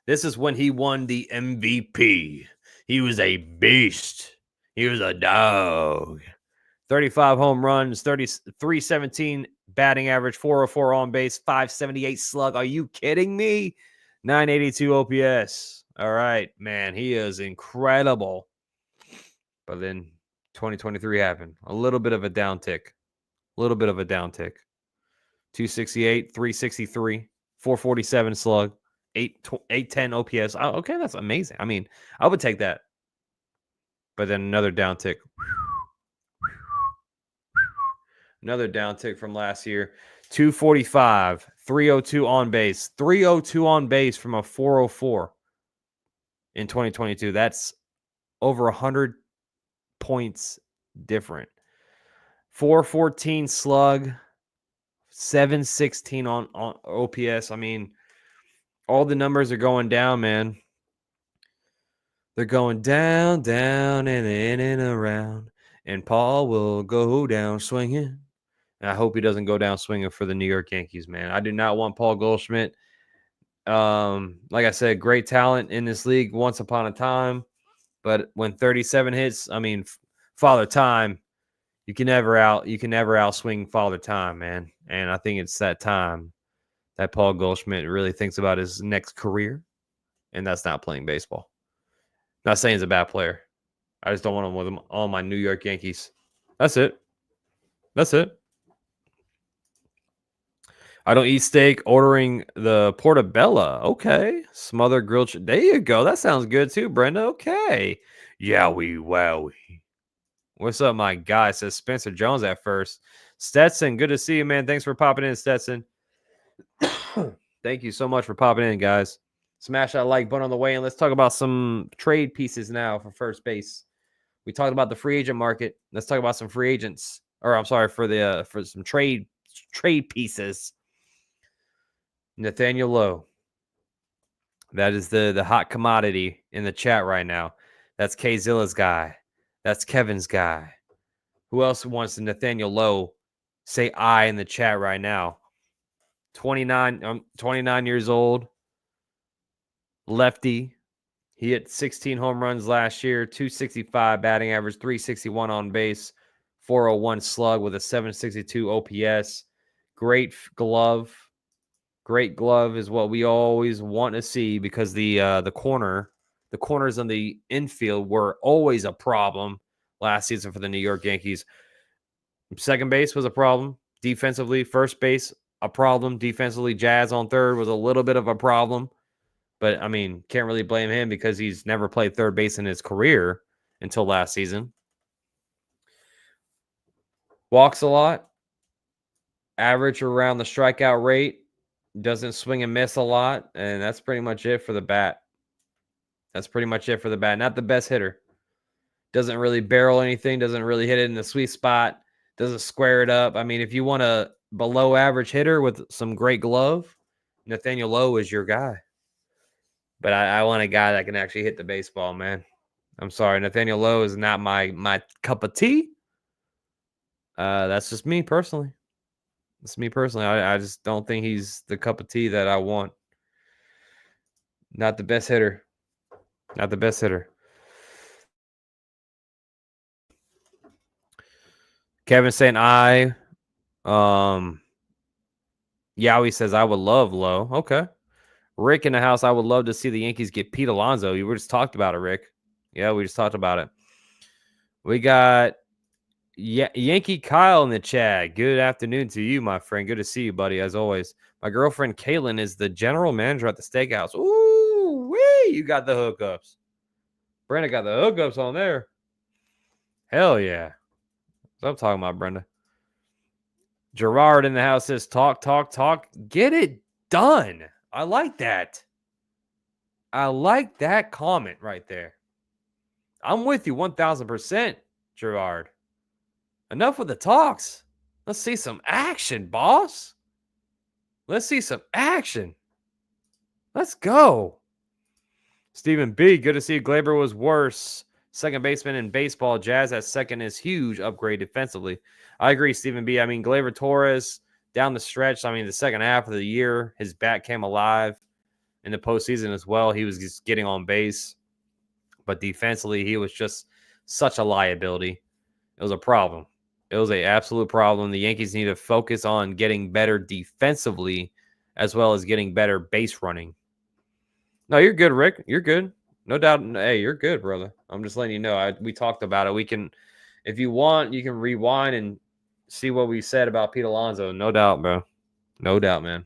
This is when he won the MVP. He was a beast. He was a dog. 35 home runs, 317 batting average, 404 on base, 578 slug. Are you kidding me? 982 OPS. All right, man. He is incredible. But then 2023 happened. A little bit of a downtick. 268, 363. 447 slug, 810 OPS. Oh, okay, that's amazing. I mean, I would take that. But then another downtick. Another downtick from last year. 245, 302 on base. 302 on base from a 404 in 2022. That's over 100 points different. 414 slug, 716 on OPS. I mean, all the numbers are going down, man. They're going down, down, and in and around. And Paul will go down swinging. And I hope he doesn't go down swinging for the New York Yankees, man. I do not want Paul Goldschmidt. Like I said, great talent in this league once upon a time. But when 37 hits, I mean, Father Time, you can never outswing Father Time, man. And I think it's that time that Paul Goldschmidt really thinks about his next career, and that's not playing baseball. Not saying he's a bad player. I just don't want him with him on my New York Yankees. That's it. I don't eat steak. Ordering the portabella. Okay. Smothered grilled. There you go. That sounds good too, Brenda. Okay. Yowie wowie. What's up, my guy? Says Spencer Jones at first. Stetson, good to see you, man. Thanks for popping in, Stetson. Thank you so much for popping in, guys. Smash that like button on the way, and let's talk about some trade pieces now for first base. We talked about the free agent market. Let's talk about some free agents. Or I'm sorry, for some trade pieces. Nathaniel Lowe. That is the hot commodity in the chat right now. That's K-Zilla's guy. That's Kevin's guy. Who else wants Nathaniel Lowe? Say I in the chat right now. 29 years old. Lefty. He hit 16 home runs last year, 265 batting average, 361 on base, 401 slug with a 762 OPS. Great glove. Great glove is what we always want to see because the corners on the infield were always a problem last season for the New York Yankees. Second base was a problem defensively. First base, a problem defensively. Jazz on third was a little bit of a problem. But, I mean, can't really blame him because he's never played third base in his career until last season. Walks a lot. Average around the strikeout rate. Doesn't swing and miss a lot. And that's pretty much it for the bat. Not the best hitter. Doesn't really barrel anything. Doesn't really hit it in the sweet spot. Doesn't square it up. I mean, if you want a below average hitter with some great glove, Nathaniel Lowe is your guy. But I want a guy that can actually hit the baseball, man. I'm sorry, Nathaniel Lowe is not my cup of tea. That's just me personally. That's me personally. I just don't think he's the cup of tea that I want. Not the best hitter. Not the best hitter. Kevin saying Yowie says I would love Lowe. Okay. Rick in the house, I would love to see the Yankees get Pete Alonso. You were just talked about it, Rick. Yeah, we just talked about it. We got Yankee Kyle in the chat. Good afternoon to you, my friend. Good to see you, buddy, as always. My girlfriend, Kaylin, is the general manager at the steakhouse. Ooh, wee! You got the hookups. Brenda got the hookups on there. Hell yeah. That's what I'm talking about, Brenda. Gerard in the house says, talk, talk, talk. Get it done. I like that. I like that comment right there. I'm with you 1,000%, Gerard. Enough with the talks. Let's see some action, boss. Let's see some action. Let's go. Stephen B., good to see you. Glaber was worse. Second baseman in baseball. Jazz at second is huge upgrade defensively. I agree, Stephen B. I mean, Glaber Torres down the stretch. I mean, the second half of the year, his bat came alive in the postseason as well. He was just getting on base. But defensively, he was just such a liability. It was a problem. It was an absolute problem. The Yankees need to focus on getting better defensively as well as getting better base running. No, you're good, Rick. You're good. No doubt. Hey, you're good, brother. I'm just letting you know. We talked about it. We can, if you want, you can rewind and see what we said about Pete Alonso. No doubt, bro. No doubt, man.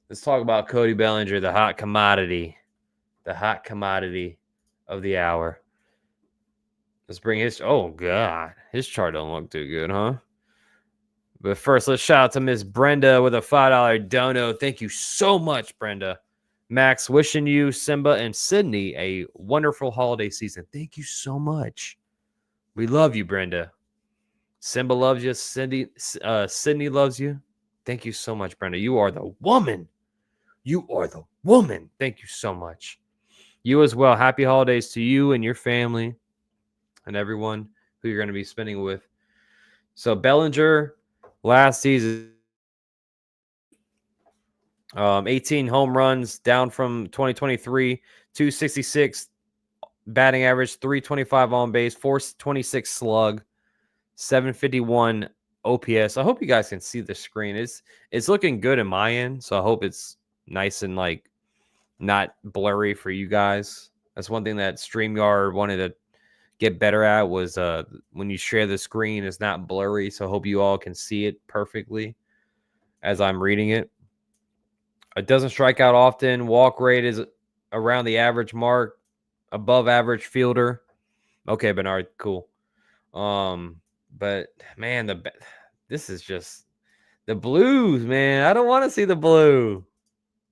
Let's talk about Cody Bellinger, the hot commodity. The hot commodity of the hour. Let's bring his. Oh, God. His chart don't look too good, huh? But first, let's shout out to Miss Brenda with a $5 dono. Thank you so much, Brenda. Max, wishing you, Simba, and Sydney a wonderful holiday season. Thank you so much. We love you, Brenda. Simba loves you. Sydney loves you. Thank you so much, Brenda. You are the woman. You are the woman. Thank you so much. You as well. Happy holidays to you and your family and everyone who you're going to be spending with. So Bellinger, last season, 18 home runs down from 2023, 266 batting average, 325 on base, 426 slug, 751 OPS. I hope you guys can see the screen. It's looking good in my end, so I hope it's nice and like not blurry for you guys. That's one thing that StreamYard wanted to get better at was when you share the screen, it's not blurry. So I hope you all can see it perfectly as I'm reading it. It doesn't strike out often. Walk rate is around the average mark, above average fielder. Okay, Bernard, cool. But man, this is just the blues, man. I don't want to see the blue.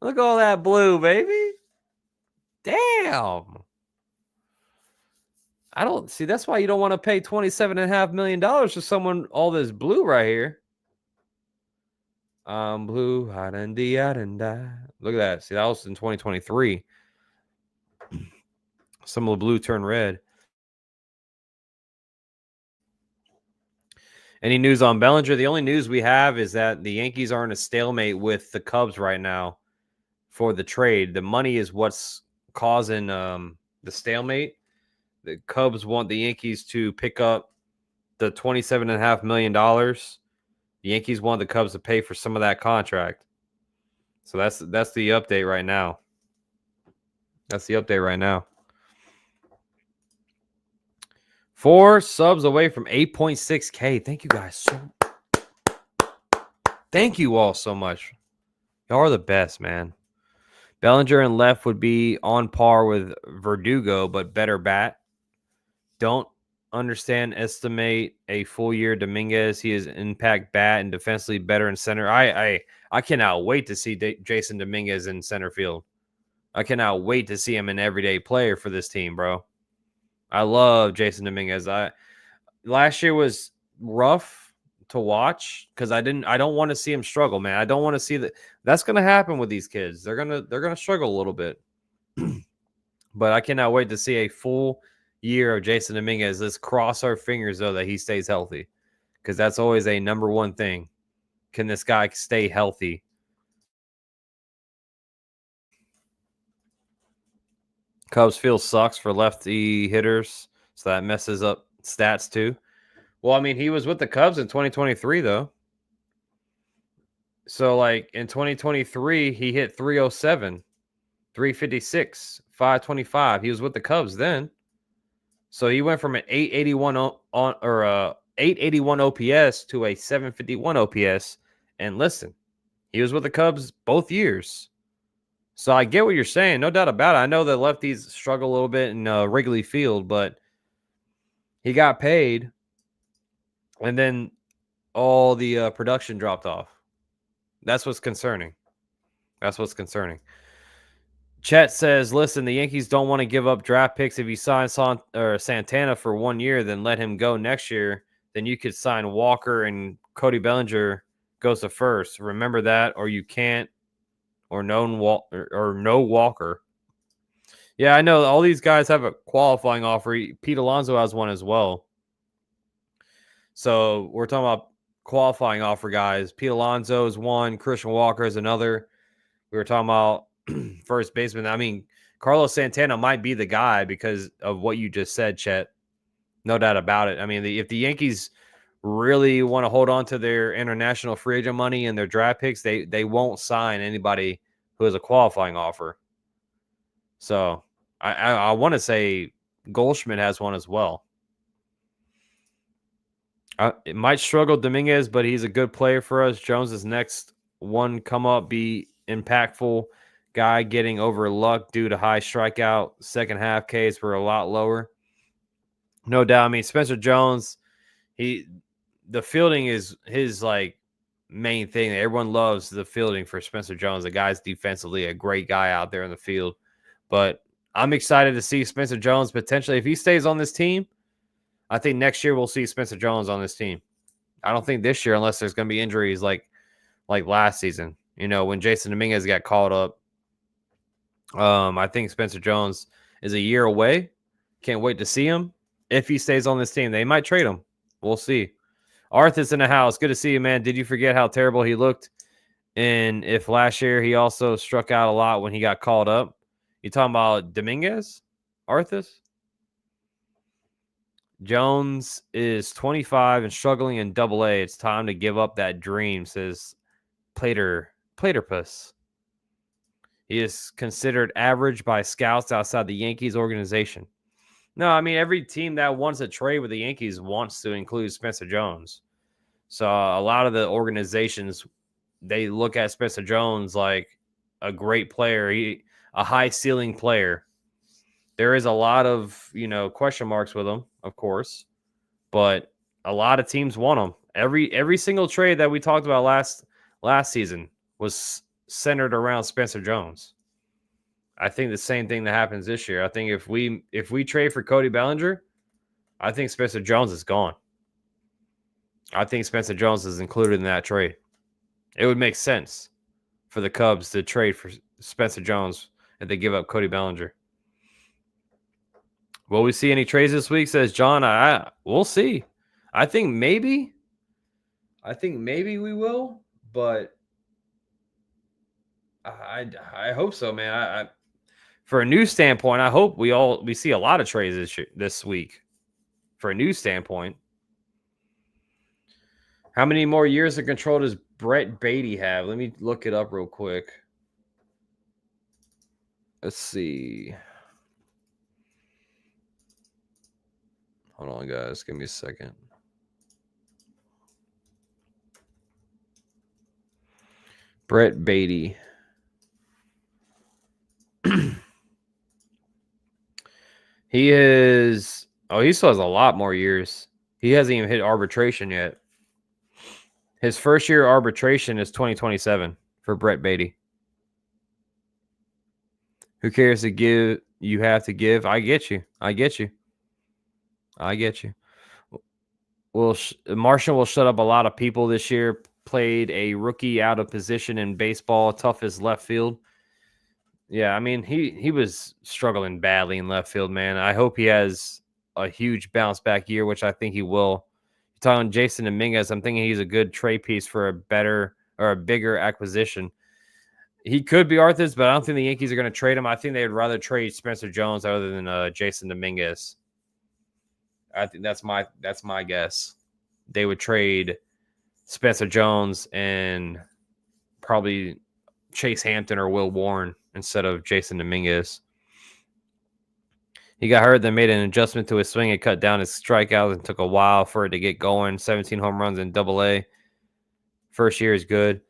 Look at all that blue, baby. Damn. I don't see. That's why you don't want to pay $27.5 million for someone all this blue right here. Blue, hot and die. Look at that. See, that was in 2023. Some of the blue turned red. Any news on Bellinger? The only news we have is that the Yankees are in a stalemate with the Cubs right now for the trade. The money is what's causing the stalemate. The Cubs want the Yankees to pick up the $27.5 million. The Yankees want the Cubs to pay for some of that contract. So that's the update right now. That's the update right now. 4 subs away from 8.6K. Thank you guys so much. Thank you all so much. Y'all are the best, man. Bellinger and left would be on par with Verdugo, but better bat. Don't estimate a full year Dominguez. He is impact bat and defensively better in center. I cannot wait to see Jason Dominguez in center field. I cannot wait to see him an everyday player for this team, bro. I love Jason Dominguez. Last year was rough to watch because I don't want to see him struggle, man. I don't want to see that. That's going to happen with these kids. They're gonna struggle a little bit. But I cannot wait to see a full year of Jason Dominguez. Let's cross our fingers, though, that he stays healthy, because that's always a number one thing. Can this guy stay healthy? Cubs field sucks for lefty hitters, so that messes up stats too. Well, I mean, he was with the Cubs in 2023, though. So, like, in 2023, he hit 307, 356, 525. He was with the Cubs then. So he went from an 881 881 OPS to a 751 OPS. And listen, he was with the Cubs both years. So I get what you're saying, no doubt about it. I know that lefties struggle a little bit in Wrigley Field, but he got paid, and then all the production dropped off. That's what's concerning. That's what's concerning. Chet says, listen, the Yankees don't want to give up draft picks. If you sign Santana for 1 year, then let him go next year. Then you could sign Walker and Cody Bellinger goes to first. Remember that, or you can't, or no Walker. Yeah, I know all these guys have a qualifying offer. Pete Alonso has one as well. So we're talking about qualifying offer guys. Pete Alonso is one. Christian Walker is another. We were talking about first baseman. I mean, Carlos Santana might be the guy because of what you just said, Chet. No doubt about it. I mean, if the Yankees really want to hold on to their international free agent money and their draft picks, they won't sign anybody who has a qualifying offer. So I want to say Goldschmidt has one as well. It might struggle Dominguez, but he's a good player for us. Jones is next one come up, be impactful guy, getting overlooked due to high strikeout. Second half Ks were a lot lower. No doubt. I mean, Spencer Jones, the fielding is his like main thing. Everyone loves the fielding for Spencer Jones. The guy's defensively a great guy out there in the field. But I'm excited to see Spencer Jones potentially, if he stays on this team, I think next year we'll see Spencer Jones on this team. I don't think this year, unless there's going to be injuries like last season. You know, when Jason Dominguez got called up. I think Spencer Jones is a year away. Can't wait to see him. If he stays on this team, they might trade him. We'll see. Arthur's in the house. Good to see you, man. Did you forget how terrible he looked? And if last year he also struck out a lot when he got called up? You talking about Dominguez? Arthur's? Jones is 25 and struggling in Double-A. It's time to give up that dream, says Platerpus. He is considered average by scouts outside the Yankees organization. No, I mean, every team that wants to trade with the Yankees wants to include Spencer Jones. So a lot of the organizations, they look at Spencer Jones like a great player, a high ceiling player. There is a lot of, question marks with him, of course, but a lot of teams want him. Every single trade that we talked about last season was centered around Spencer Jones. I think the same thing that happens this year. I think if we trade for Cody Bellinger, I think Spencer Jones is gone. I think Spencer Jones is included in that trade. It would make sense for the Cubs to trade for Spencer Jones if they give up Cody Bellinger. Will we see any trades this week? Says John. We'll see. I think maybe we will, but I hope so, man. For a news standpoint, I hope we see a lot of trades this week. For a news standpoint, how many more years of control does Brett Beatty have? Let me look it up real quick. Let's see. Hold on, guys. Give me a second. Brett Beatty. He still has a lot more years. He hasn't even hit arbitration yet. His first year arbitration is 2027 for Brett Beatty. Who cares to give? You have to give. I get you. Well, Martian will shut up a lot of people this year. Played a rookie out of position in baseball, tough as left field. Yeah, I mean, he was struggling badly in left field, man. I hope he has a huge bounce back year, which I think he will. You're talking Jason Dominguez, I'm thinking he's a good trade piece for a better or a bigger acquisition. He could be Arthur's, but I don't think the Yankees are going to trade him. I think they'd rather trade Spencer Jones other than Jason Dominguez. I think that's my guess. They would trade Spencer Jones and probably Chase Hampton or Will Warren instead of Jason Dominguez. He got hurt, then made an adjustment to his swing and cut down his strikeouts and took a while for it to get going. 17 home runs in Double-A. First year is good.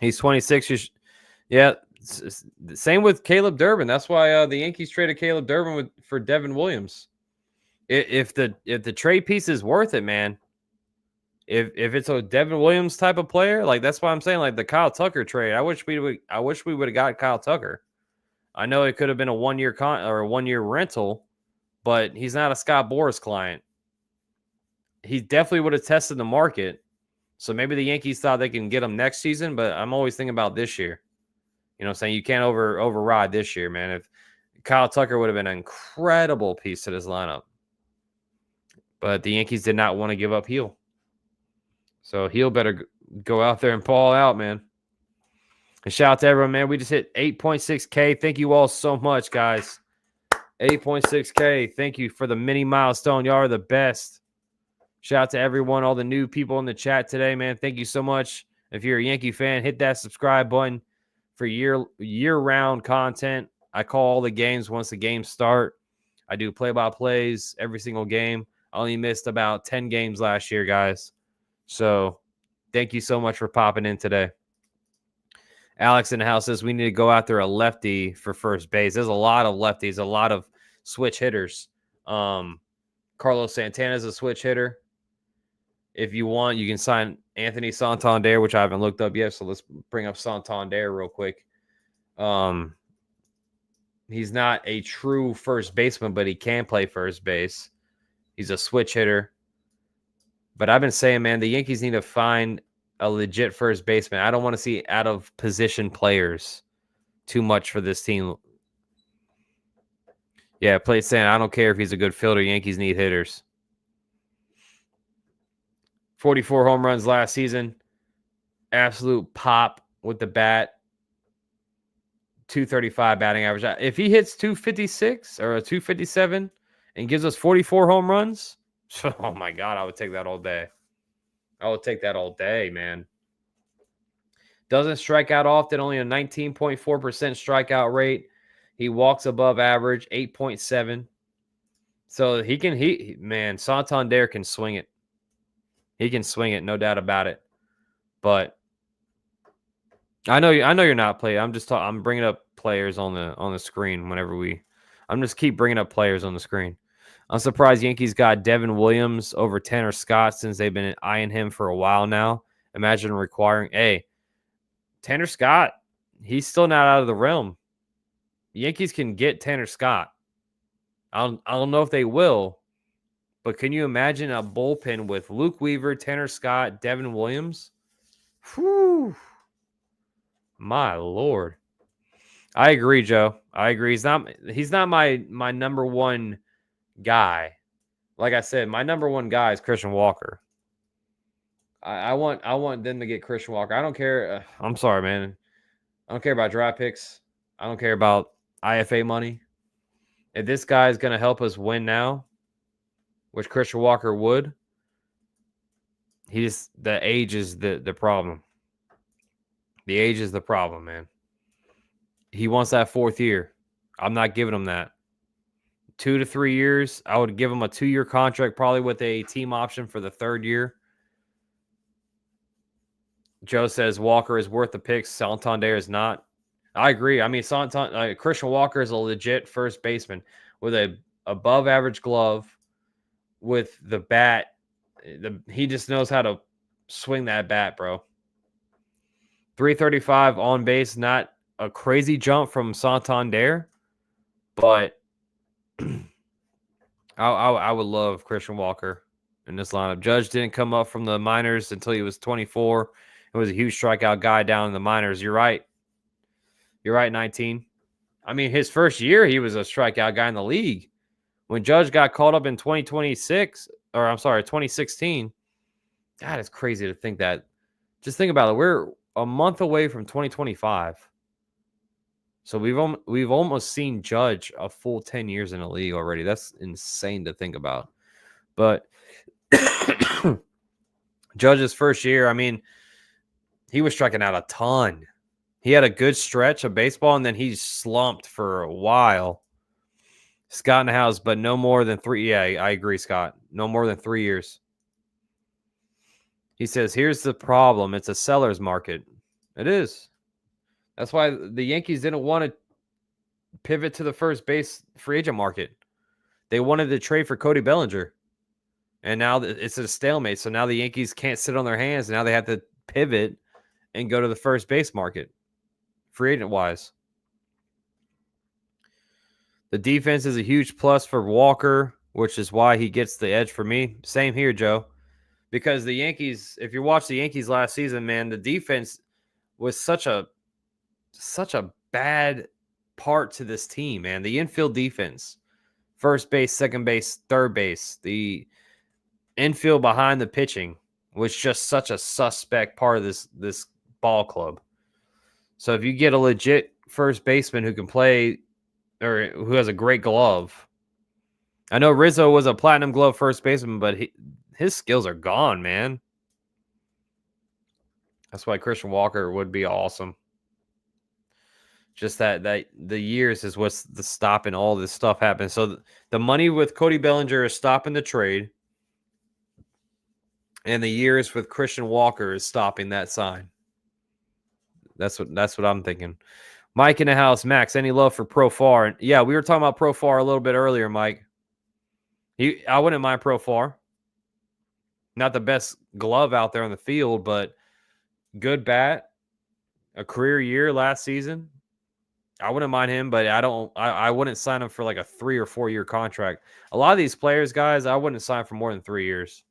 He's 26. Yeah, same with Caleb Durbin. That's why the Yankees traded Caleb Durbin for Devin Williams. If the trade piece is worth it, man. If it's a Devin Williams type of player, like that's why I'm saying like the Kyle Tucker trade. I wish we would have got Kyle Tucker. I know it could have been a 1 year or a 1 year rental, but he's not a Scott Boras client. He definitely would have tested the market. So maybe the Yankees thought they can get him next season, but I'm always thinking about this year. You know what I'm saying? You can't override this year, man. If Kyle Tucker would have been an incredible piece to this lineup. But the Yankees did not want to give up Heel. So Heel better go out there and ball out, man. And shout out to everyone, man. We just hit 8.6K. Thank you all so much, guys. 8.6K. Thank you for the mini milestone. Y'all are the best. Shout out to everyone, all the new people in the chat today, man. Thank you so much. If you're a Yankee fan, hit that subscribe button for year-round content. I call all the games once the games start. I do play-by-plays every single game. I only missed about 10 games last year, guys. So thank you so much for popping in today. Alex in the house says we need to go after a lefty for first base. There's a lot of lefties, a lot of switch hitters. Carlos Santana is a switch hitter. If you want, you can sign Anthony Santander, which I haven't looked up yet. So let's bring up Santander real quick. He's not a true first baseman, but he can play first base. He's a switch hitter. But I've been saying, man, the Yankees need to find a legit first baseman. I don't want to see out of position players too much for this team. Yeah, play saying I don't care if he's a good fielder. Yankees need hitters. 44 home runs last season. Absolute pop with the bat. 235 batting average. If he hits 256 or a 257 and gives us 44 home runs, oh my God, I would take that all day. I would take that all day, man. Doesn't strike out often, only a 19.4% strikeout rate. He walks above average, 8.7. So man, Santander can swing it. He can swing it, no doubt about it. But I know you're not playing. I'm bringing up players on the screen whenever I'm just keep bringing up players on the screen. I'm surprised Yankees got Devin Williams over Tanner Scott since they've been eyeing him for a while now. Imagine requiring, Tanner Scott, he's still not out of the realm. The Yankees can get Tanner Scott. I don't know if they will, but can you imagine a bullpen with Luke Weaver, Tanner Scott, Devin Williams? Whew. My Lord. I agree, Joe. I agree. He's not my number one guy. Like I said, my number one guy is Christian Walker. I want them to get Christian Walker. I don't care. I'm sorry, man. I don't care about draft picks. I don't care about IFA money. If this guy is going to help us win now, which Christian Walker would, the age is the problem. The age is the problem, man. He wants that fourth year. I'm not giving him that. 2 to 3 years. I would give him a 2-year contract, probably with a team option for the third year. Joe says Walker is worth the picks. Santander is not. I agree. I mean, Christian Walker is a legit first baseman with a above average glove, with the bat. He just knows how to swing that bat, bro. 335 on base, not a crazy jump from Santander, but I would love Christian Walker in this lineup. Judge didn't come up from the minors until he was 24, He was a huge strikeout guy down in the minors. You're right. You're right, 19. I mean, his first year, he was a strikeout guy in the league. When Judge got called up in 2016, God, it's crazy to think that. Just think about it. We're a month away from 2025. So we've almost seen Judge a full 10 years in the league already. That's insane to think about. But Judge's first year, I mean, he was striking out a ton. He had a good stretch of baseball, and then he slumped for a while. Scott in the house, but no more than 3. Yeah, I agree, Scott. No more than 3 years. He says, here's the problem. It's a seller's market. It is. That's why the Yankees didn't want to pivot to the first base free agent market. They wanted to trade for Cody Bellinger. And now it's a stalemate. So now the Yankees can't sit on their hands. Now they have to pivot and go to the first base market, free agent wise. The defense is a huge plus for Walker, which is why he gets the edge for me. Same here, Joe. Because the Yankees, if you watch the Yankees last season, man, the defense was such a bad part to this team, man. The infield defense, first base, second base, third base, the infield behind the pitching was just such a suspect part of this ball club. So if you get a legit first baseman who can play or who has a great glove, I know Rizzo was a platinum glove first baseman, but his skills are gone, man. That's why Christian Walker would be awesome. Just that the years is what's the stopping all this stuff happening. So the money with Cody Bellinger is stopping the trade, and the years with Christian Walker is stopping that sign. That's what I'm thinking. Mike in the house, Max, any love for Profar? Yeah, we were talking about Profar a little bit earlier, Mike. I wouldn't mind Profar. Not the best glove out there on the field, but good bat, a career year last season. I wouldn't mind him, but I wouldn't sign him for like a 3 or 4 year contract. A lot of these players, guys, I wouldn't sign for more than 3 years.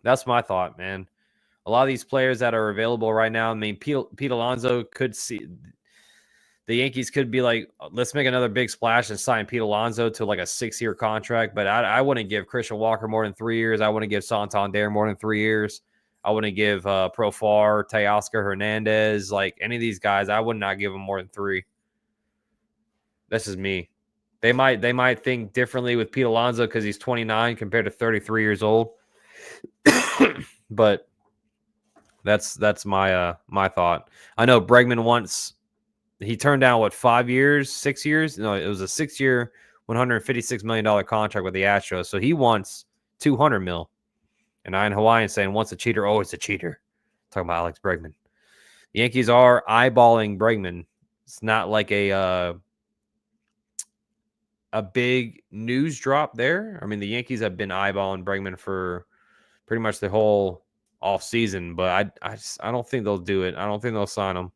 That's my thought, man. A lot of these players that are available right now, I mean, Pete Alonso could see the Yankees could be like, let's make another big splash and sign Pete Alonso to like a 6-year contract. But I wouldn't give Christian Walker more than 3 years. I wouldn't give Santander more than 3 years. I wouldn't give Profar, Teoscar Hernandez, like any of these guys. I would not give them more than 3. This is me. They might think differently with Pete Alonso because he's 29 compared to 33 years old. But that's my my thought. I know Bregman he turned down 5 years, 6 years? No, it was a 6-year, $156 million contract with the Astros. So he wants $200 million. And I in Hawaiian saying, once a cheater, always a cheater. Talking about Alex Bregman. The Yankees are eyeballing Bregman. It's not like a big news drop there. I mean, the Yankees have been eyeballing Bregman for pretty much the whole off season, but I don't think they'll do it. I don't think they'll sign him.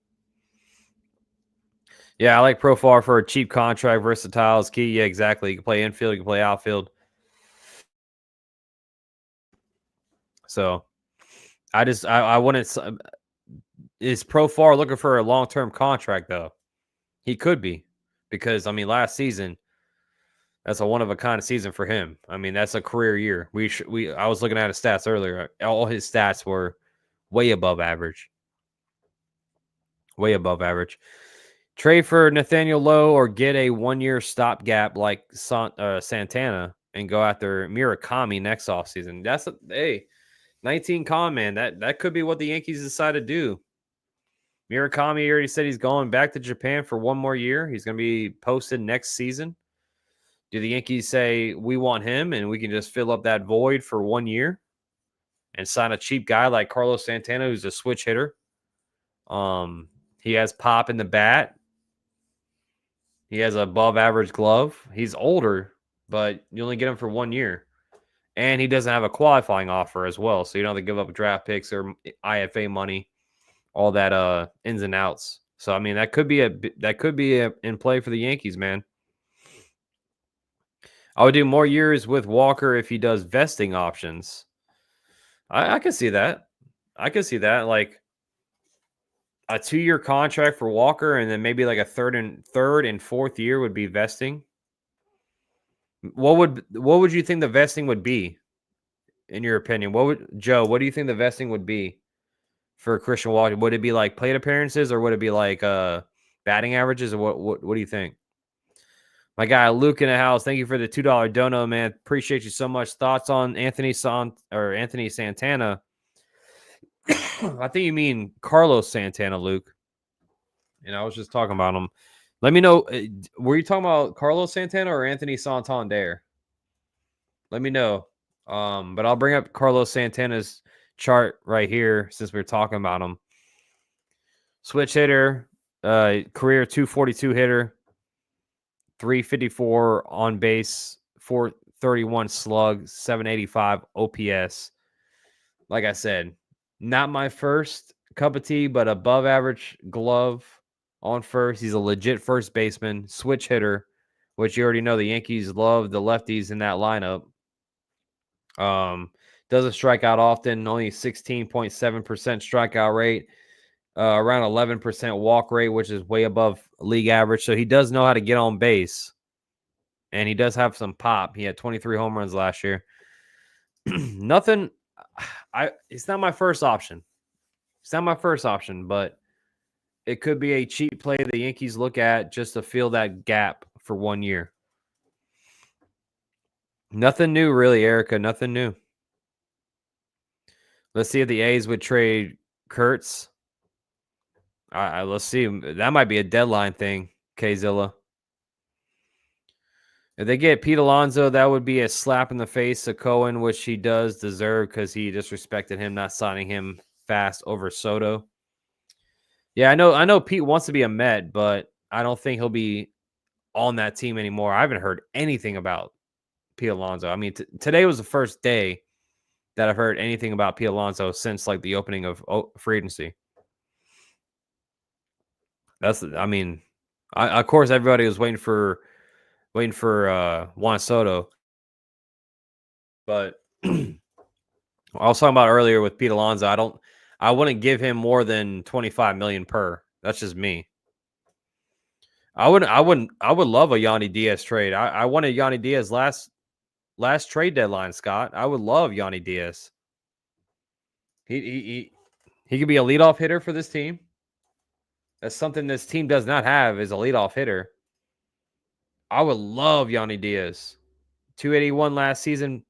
Yeah, I like Profar for a cheap contract. Versatile is key. Yeah, exactly. You can play infield, you can play outfield. So I wouldn't. Is Profar looking for a long-term contract though? He could be, because I mean, last season that's a one-of-a-kind season for him. I mean, that's a career year. I was looking at his stats earlier. All his stats were way above average. Way above average. Trade for Nathaniel Lowe or get a 1-year stopgap like Santana and go after Murakami next offseason. That's 19 con, man. That could be what the Yankees decide to do. Murakami already said he's going back to Japan for 1 more year. He's going to be posted next season. Do the Yankees say we want him and we can just fill up that void for 1 year and sign a cheap guy like Carlos Santana, who's a switch hitter? He has pop in the bat. He has an above-average glove. He's older, but you only get him for 1 year. And he doesn't have a qualifying offer as well, so you don't have to give up draft picks or IFA money, all that ins and outs. So, I mean, that could be in play for the Yankees, man. I would do more years with Walker if he does vesting options. I can see that. I could see that, like a 2-year contract for Walker, and then maybe like a third and fourth year would be vesting. What would you think the vesting would be, in your opinion? What do you think the vesting would be for Christian Walker? Would it be like plate appearances, or would it be like batting averages, or what do you think? My guy Luke in the house, thank you for the $2 dono, man. Appreciate you so much. Thoughts on Anthony Santana? I think you mean Carlos Santana, Luke. And I was just talking about him. Let me know. Were you talking about Carlos Santana or Anthony Santander? Let me know. But I'll bring up Carlos Santana's chart right here since we were talking about him. Switch hitter, career 242 hitter, 354 on base, 431 slug, 785 OPS. Like I said, not my first cup of tea, but above average glove on first. He's a legit first baseman, switch hitter, which you already know the Yankees love the lefties in that lineup. Doesn't strike out often, only 16.7% strikeout rate, around 11% walk rate, which is way above league average. So he does know how to get on base, and he does have some pop. He had 23 home runs last year. Nothing. It's not my first option. It's not my first option, but it could be a cheap play the Yankees look at just to fill that gap for 1 year. Nothing new, really, Erica. Nothing new. Let's see if the A's would trade Kurtz. Let's see. That might be a deadline thing, Kzilla. If they get Pete Alonso, that would be a slap in the face to Cohen, which he does deserve because he disrespected him not signing him fast over Soto. Yeah, I know Pete wants to be a Met, but I don't think he'll be on that team anymore. I haven't heard anything about Pete Alonso. I mean, today was the first day that I've heard anything about Pete Alonso since like the opening of free agency. Of course, everybody was waiting for Juan Soto, but I was talking about earlier with Pete Alonso. I wouldn't give him more than 25 million per. That's just me. I would love a Yandy Diaz trade. I wanted Yandy Diaz last trade deadline, Scott. I would love Yandy Diaz. He could be a leadoff hitter for this team. That's something this team does not have, is a leadoff hitter. I would love Yandy Diaz. 281 last season,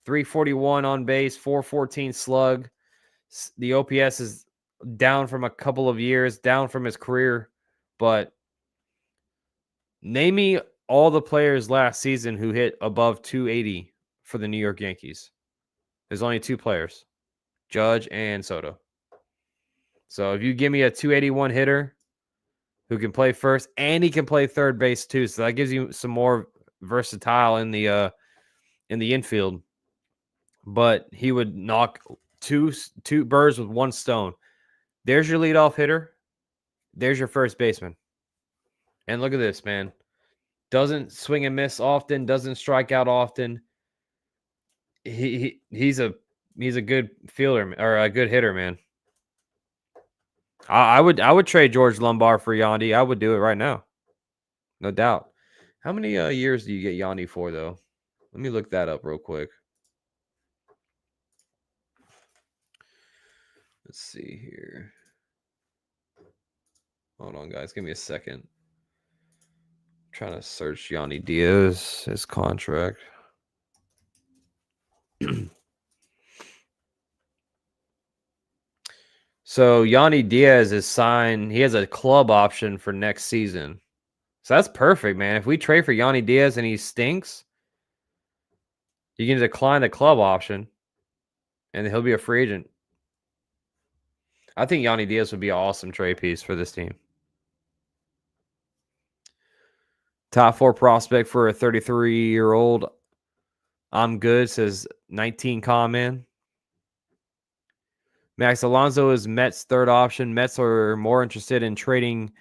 341 on base, 414 slug. The OPS is down from a couple of years, down from his career, but name me all the players last season who hit above 280 for the New York Yankees. There's only 2 players, Judge and Soto. So if you give me a 281 hitter who can play first and he can play third base too, so that gives you some more versatile in the infield. But he would knock two birds with one stone. There's your leadoff hitter. There's your first baseman. And look at this, man. Doesn't swing and miss often. Doesn't strike out often. He's a good fielder or a good hitter, man. I would trade George Lombard for Yandy. I would do it right now, no doubt. How many years do you get Yandy for, though? Let me look that up real quick. Let's see here. Hold on, guys. Give me a second. I'm trying to search Yandy Diaz, his contract. So Yandy Diaz is signed. He has a club option for next season. So that's perfect, man. If we trade for Yandy Diaz and he stinks, you can decline the club option, and he'll be a free agent. I think Yandy Diaz would be an awesome trade piece for this team. Top 4 prospect for a 33-year-old. I'm good, says 19 man. Max Alonso is Mets' third option. Mets are more interested in trading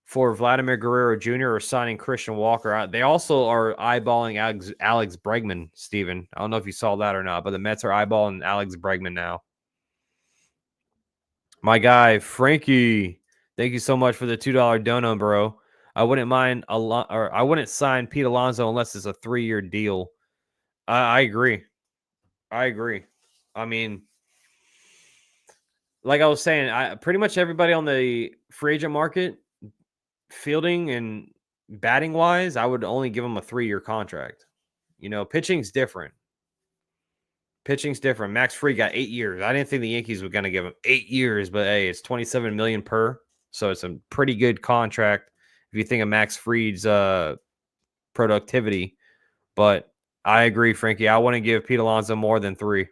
for Vladimir Guerrero Jr. or signing Christian Walker. They also are eyeballing Alex Bregman, Steven. I don't know if you saw that or not, but the Mets are eyeballing Alex Bregman now. My guy, Frankie. Thank you so much for the $2 dono, bro. I wouldn't mind a lot, or I wouldn't sign Pete Alonso unless it's a 3-year deal. I agree. I agree. I mean, like I was saying, pretty much everybody on the free agent market, fielding and batting wise, I would only give them a 3-year contract. You know, pitching's different. Pitching's different. Max Fried got 8 years. I didn't think the Yankees were going to give him 8 years, but hey, it's $27 million per, so it's a pretty good contract if you think of Max Fried's productivity. But I agree, Frankie. I wouldn't give Pete Alonso more than 3.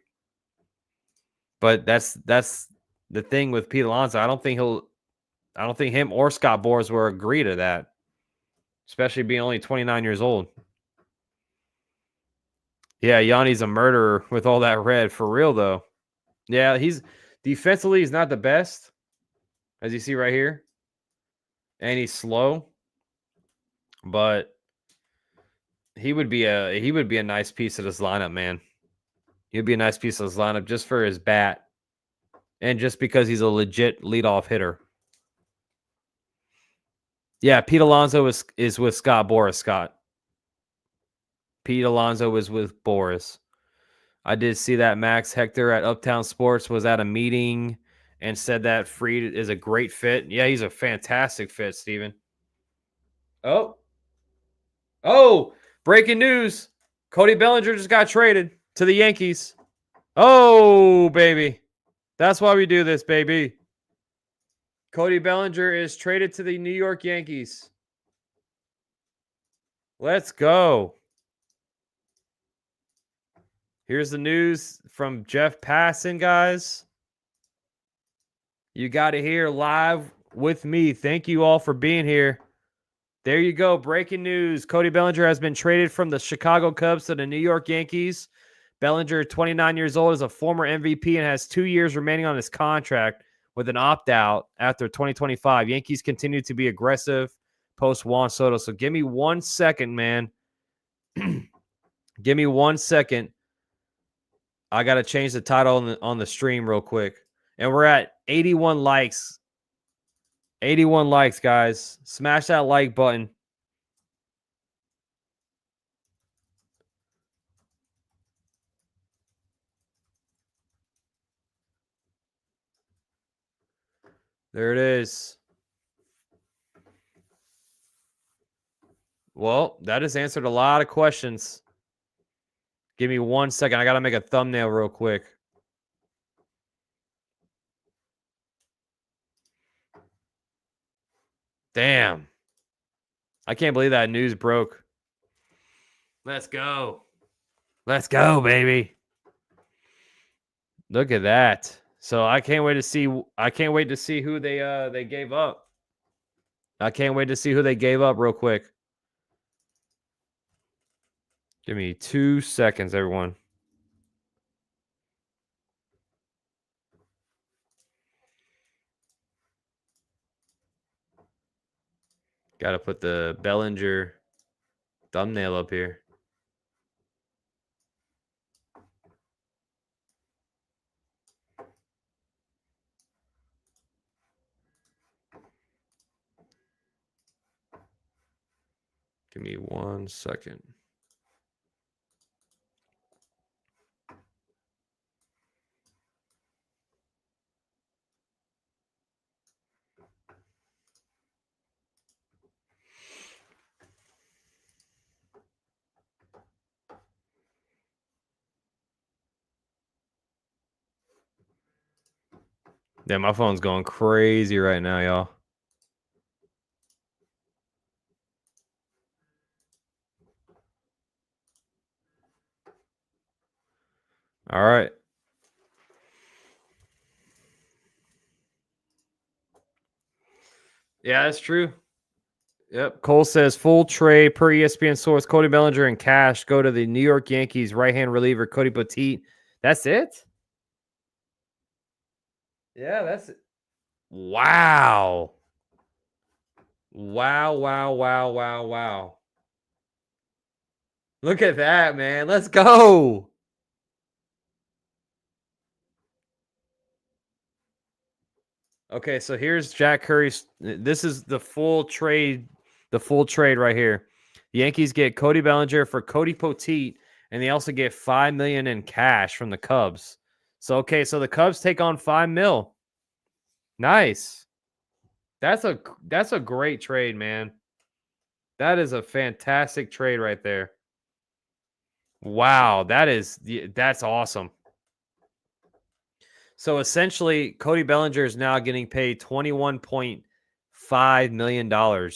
But that's the thing with Pete Alonso. I don't think him or Scott Boras will agree to that, especially being only 29 years old. Yeah, Yanni's a murderer with all that red, for real though. Yeah, he's defensively he's not the best, as you see right here, and he's slow, but he would be a nice piece of this lineup, man. He'd be a nice piece of this lineup just for his bat, and just because he's a legit leadoff hitter. Yeah, Pete Alonso is with Scott Boras. Scott. Pete Alonso is with Boras. I did see that Max Hector at Uptown Sports was at a meeting and said that Fried is a great fit. Yeah, he's a fantastic fit, Steven. Oh, breaking news. Cody Bellinger just got traded to the Yankees. Oh, baby. That's why we do this, baby. Cody Bellinger is traded to the New York Yankees. Let's go. Here's the news from Jeff Passan, guys. You got it here live with me. Thank you all for being here. There you go. Breaking news. Cody Bellinger has been traded from the Chicago Cubs to the New York Yankees. Bellinger, 29 years old, is a former MVP and has 2 years remaining on his contract with an opt-out after 2025. Yankees continue to be aggressive post Juan Soto. So give me 1 second, man. Give me 1 second. I got to change the title on the stream real quick. And we're at 81 likes. 81 likes, guys. Smash that like button. There it is. Well, that has answered a lot of questions. Give me 1 second. I got to make a thumbnail real quick. Damn. I can't believe that news broke. Let's go. Let's go, baby. Look at that. So I can't wait to see who they gave up. I can't wait to see who they gave up real quick. Give me 2 seconds, everyone. Got to put the Bellinger thumbnail up here. Give me 1 second. Damn, my phone's going crazy right now, y'all. All right. Yeah, that's true. Yep. Cole says full trade per ESPN source. Cody Bellinger and cash go to the New York Yankees right-hand reliever Cody Petit. That's it? Yeah, that's it. Wow. Wow. Look at that, man. Let's go. Okay, so here's Jack Curry's. This is the full trade. The full trade right here. The Yankees get Cody Bellinger for Cody Poteet, and they also get $5 million in cash from the Cubs. So okay, so the Cubs take on $5 million. Nice. That's a great trade, man. That is a fantastic trade right there. Wow, that's awesome. So essentially, Cody Bellinger is now getting paid $21.5 million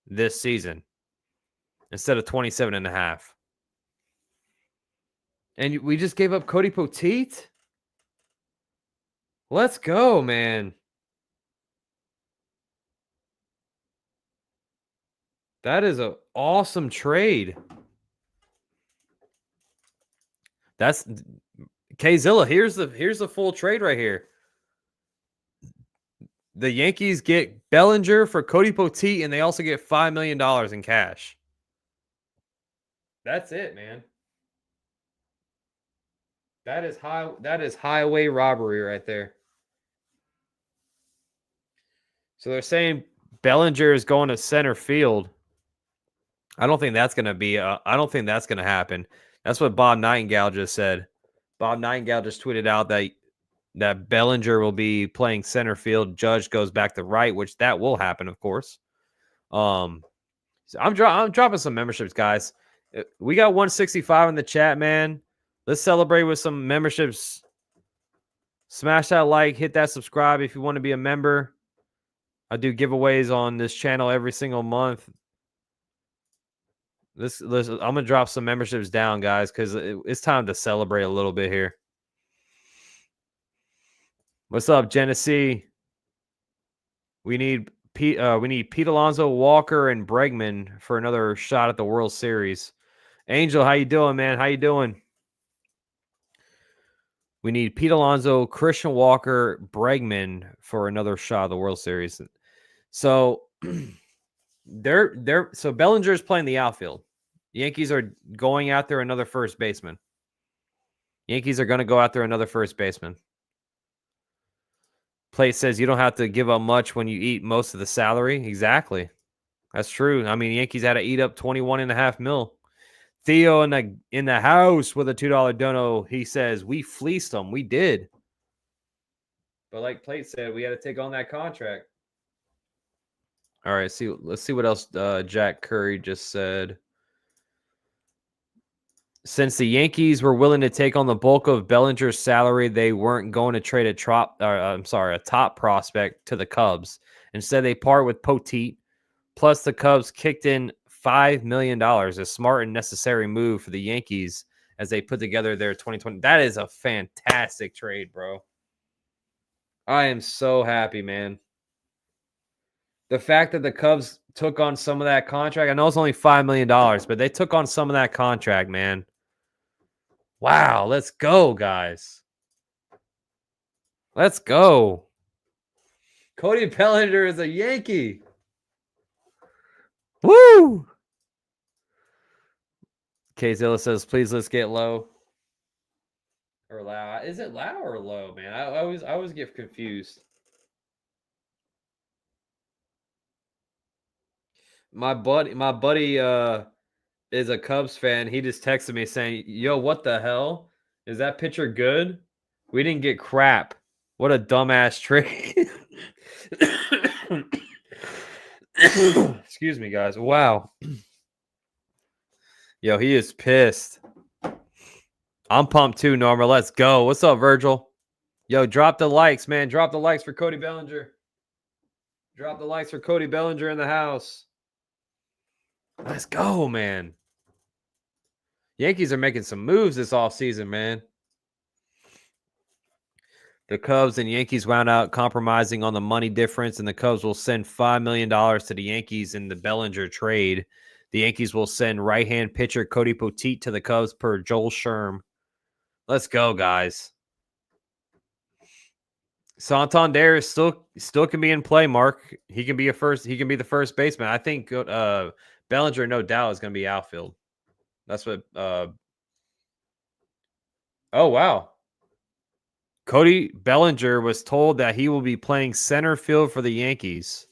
this season instead of 27.5. And we just gave up Cody Poteet? Let's go, man. That is an awesome trade. That's Kzilla. Here's the full trade right here. The Yankees get Bellinger for Cody Poteet, and they also get $5 million in cash. That's it, man. That is highway robbery right there. So they're saying Bellinger is going to center field. I don't think that's going to be. I don't think that's going to happen. That's what Bob Nightengale just said. Bob Nightengale just tweeted out that Bellinger will be playing center field. Judge goes back to right, which that will happen, of course. So I'm dropping some memberships, guys. We got 165 in the chat, man. Let's celebrate with some memberships. Smash that like, hit that subscribe if you want to be a member. I do giveaways on this channel every single month. I'm gonna drop some memberships down, guys, because it's time to celebrate a little bit here. What's up, Genesee? We need Pete Alonso, Walker, and Bregman for another shot at the World Series. Angel, how you doing, man? How you doing? We need Pete Alonso, Christian Walker, Bregman for another shot at the World Series. So so Bellinger is playing the outfield. The Yankees are going after another first baseman. Yankees are going to go after another first baseman. Plate says you don't have to give up much when you eat most of the salary. Exactly. That's true. I mean, Yankees had to eat up $21.5 million. Theo in the house with a $2 dono. He says we fleeced them. We did. But like Plate said, we had to take on that contract. All right, let's see what else Jack Curry just said. Since the Yankees were willing to take on the bulk of Bellinger's salary, they weren't going to trade a top prospect to the Cubs. Instead, they part with Poteet. Plus, the Cubs kicked in $5 million, a smart and necessary move for the Yankees as they put together their 2020. That is a fantastic trade, bro. I am so happy, man. The fact that the Cubs took on some of that contract, I know it's only $5 million, but they took on some of that contract, man. Wow, let's go, guys. Let's go. Cody Bellinger is a Yankee. Woo! Kzilla says, please let's get low. Or low. Is it low or low, man? I always get confused. My buddy is a Cubs fan. He just texted me saying, yo, what the hell? Is that pitcher good? We didn't get crap. What a dumbass trade. Excuse me, guys. Wow. Yo, he is pissed. I'm pumped too, Norma. Let's go. What's up, Virgil? Yo, drop the likes, man. Drop the likes for Cody Bellinger. Drop the likes for Cody Bellinger in the house. Let's go, man. Yankees are making some moves this offseason, man. The Cubs and Yankees wound out compromising on the money difference, and the Cubs will send $5 million to the Yankees in the Bellinger trade. The Yankees will send right-hand pitcher Cody Poteet to the Cubs per Joel Sherm. Let's go, guys. Santander still can be in play, Mark. He can be the first baseman. I think Bellinger, no doubt, is going to be outfield. That's what oh wow. Cody Bellinger was told that he will be playing center field for the Yankees.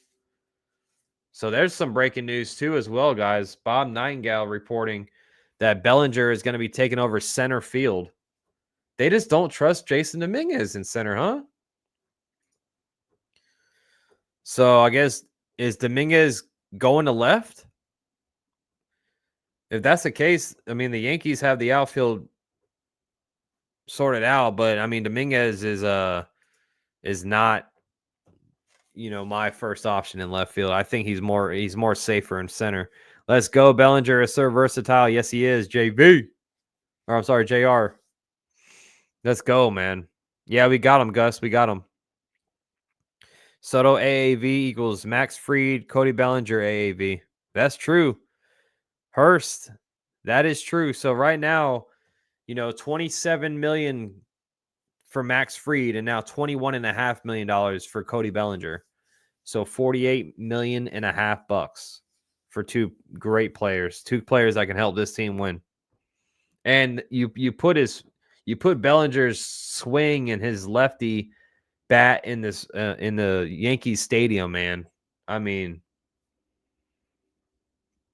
So there's some breaking news too as well, guys. Bob Nightengale reporting that Bellinger is going to be taking over center field. They just don't trust Jason Dominguez in center, huh? So I guess, is Dominguez going to left? If that's the case, I mean, the Yankees have the outfield sorted out, but I mean, Dominguez is not, my first option in left field. I think he's more safer in center. Let's go. Bellinger is so versatile. Yes, he is. JV. Or I'm sorry, JR. Let's go, man. Yeah, we got him, Gus. We got him. Soto AAV equals Max Fried, Cody Bellinger AAV. That's true. Hurst. That is true. So right now, 27 million for Max Fried and now $21.5 million for Cody Bellinger. So 48 million and a half bucks for two great players, two players that can help this team win. And you put Bellinger's swing and his lefty bat in the Yankees stadium, man. I mean,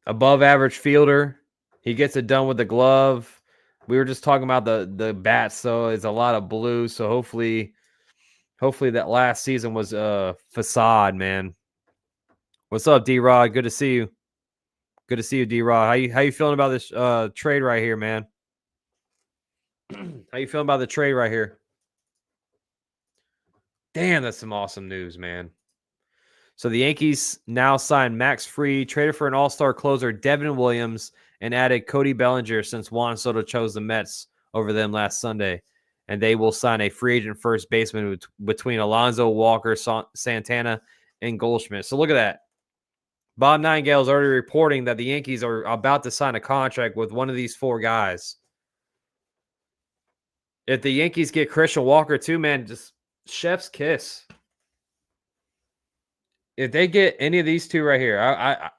above average fielder. He gets it done with the glove. We were just talking about the bat, so it's a lot of blue. So hopefully that last season was a facade, man. What's up, D-Rod? Good to see you. Good to see you, D-Rod. How you feeling about this trade right here, man? How you feeling about the trade right here? Damn, that's some awesome news, man. So the Yankees now signed Max Fried, traded for an all-star closer, Devin Williams, and added Cody Bellinger since Juan Soto chose the Mets over them last Sunday. And they will sign a free agent first baseman between Alonso, Walker, Santana, and Goldschmidt. So look at that. Bob Nightengale is already reporting that the Yankees are about to sign a contract with one of these four guys. If the Yankees get Christian Walker too, man, just chef's kiss. If they get any of these two right here,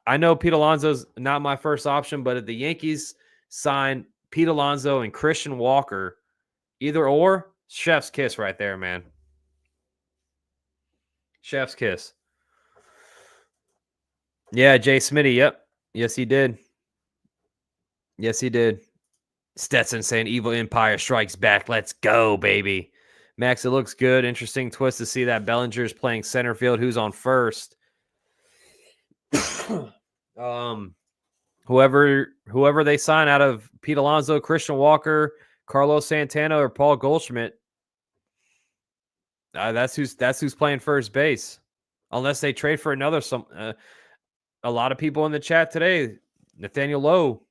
I know Pete Alonso's not my first option, but if the Yankees sign Pete Alonso and Christian Walker, either or, chef's kiss right there, man. Chef's kiss. Yeah, Jay Smitty. Yep. Yes, he did. Yes, he did. Stetson saying Evil Empire strikes back. Let's go, baby. Max, it looks good. Interesting twist to see that Bellinger's playing center field. Who's on first? Whoever they sign out of Pete Alonso, Christian Walker, Carlos Santana, or Paul Goldschmidt, that's who's playing first base. Unless they trade for another a lot of people in the chat today, Nathaniel Lowe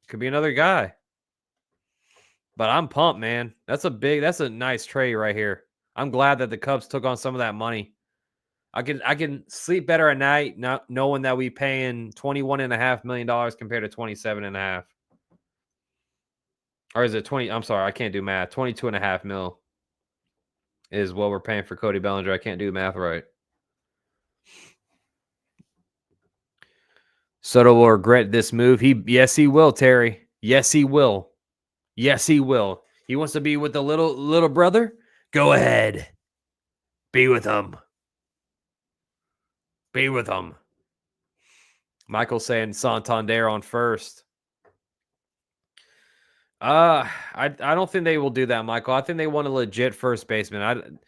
could be another guy. But I'm pumped, man. That's a nice trade right here. I'm glad that the Cubs took on some of that money. I can sleep better at night not knowing that we paying $21.5 million compared to $27.5. Or is it 20? I'm sorry, I can't do math. $22.5 million is what we're paying for Cody Bellinger. I can't do the math right. Soto will regret this move. Yes, he will, Terry. Yes, he will. Yes, he will. He wants to be with the little brother. Go ahead. Be with him. Be with him. Michael saying Santander on first. I don't think they will do that, Michael. I think they want a legit first baseman.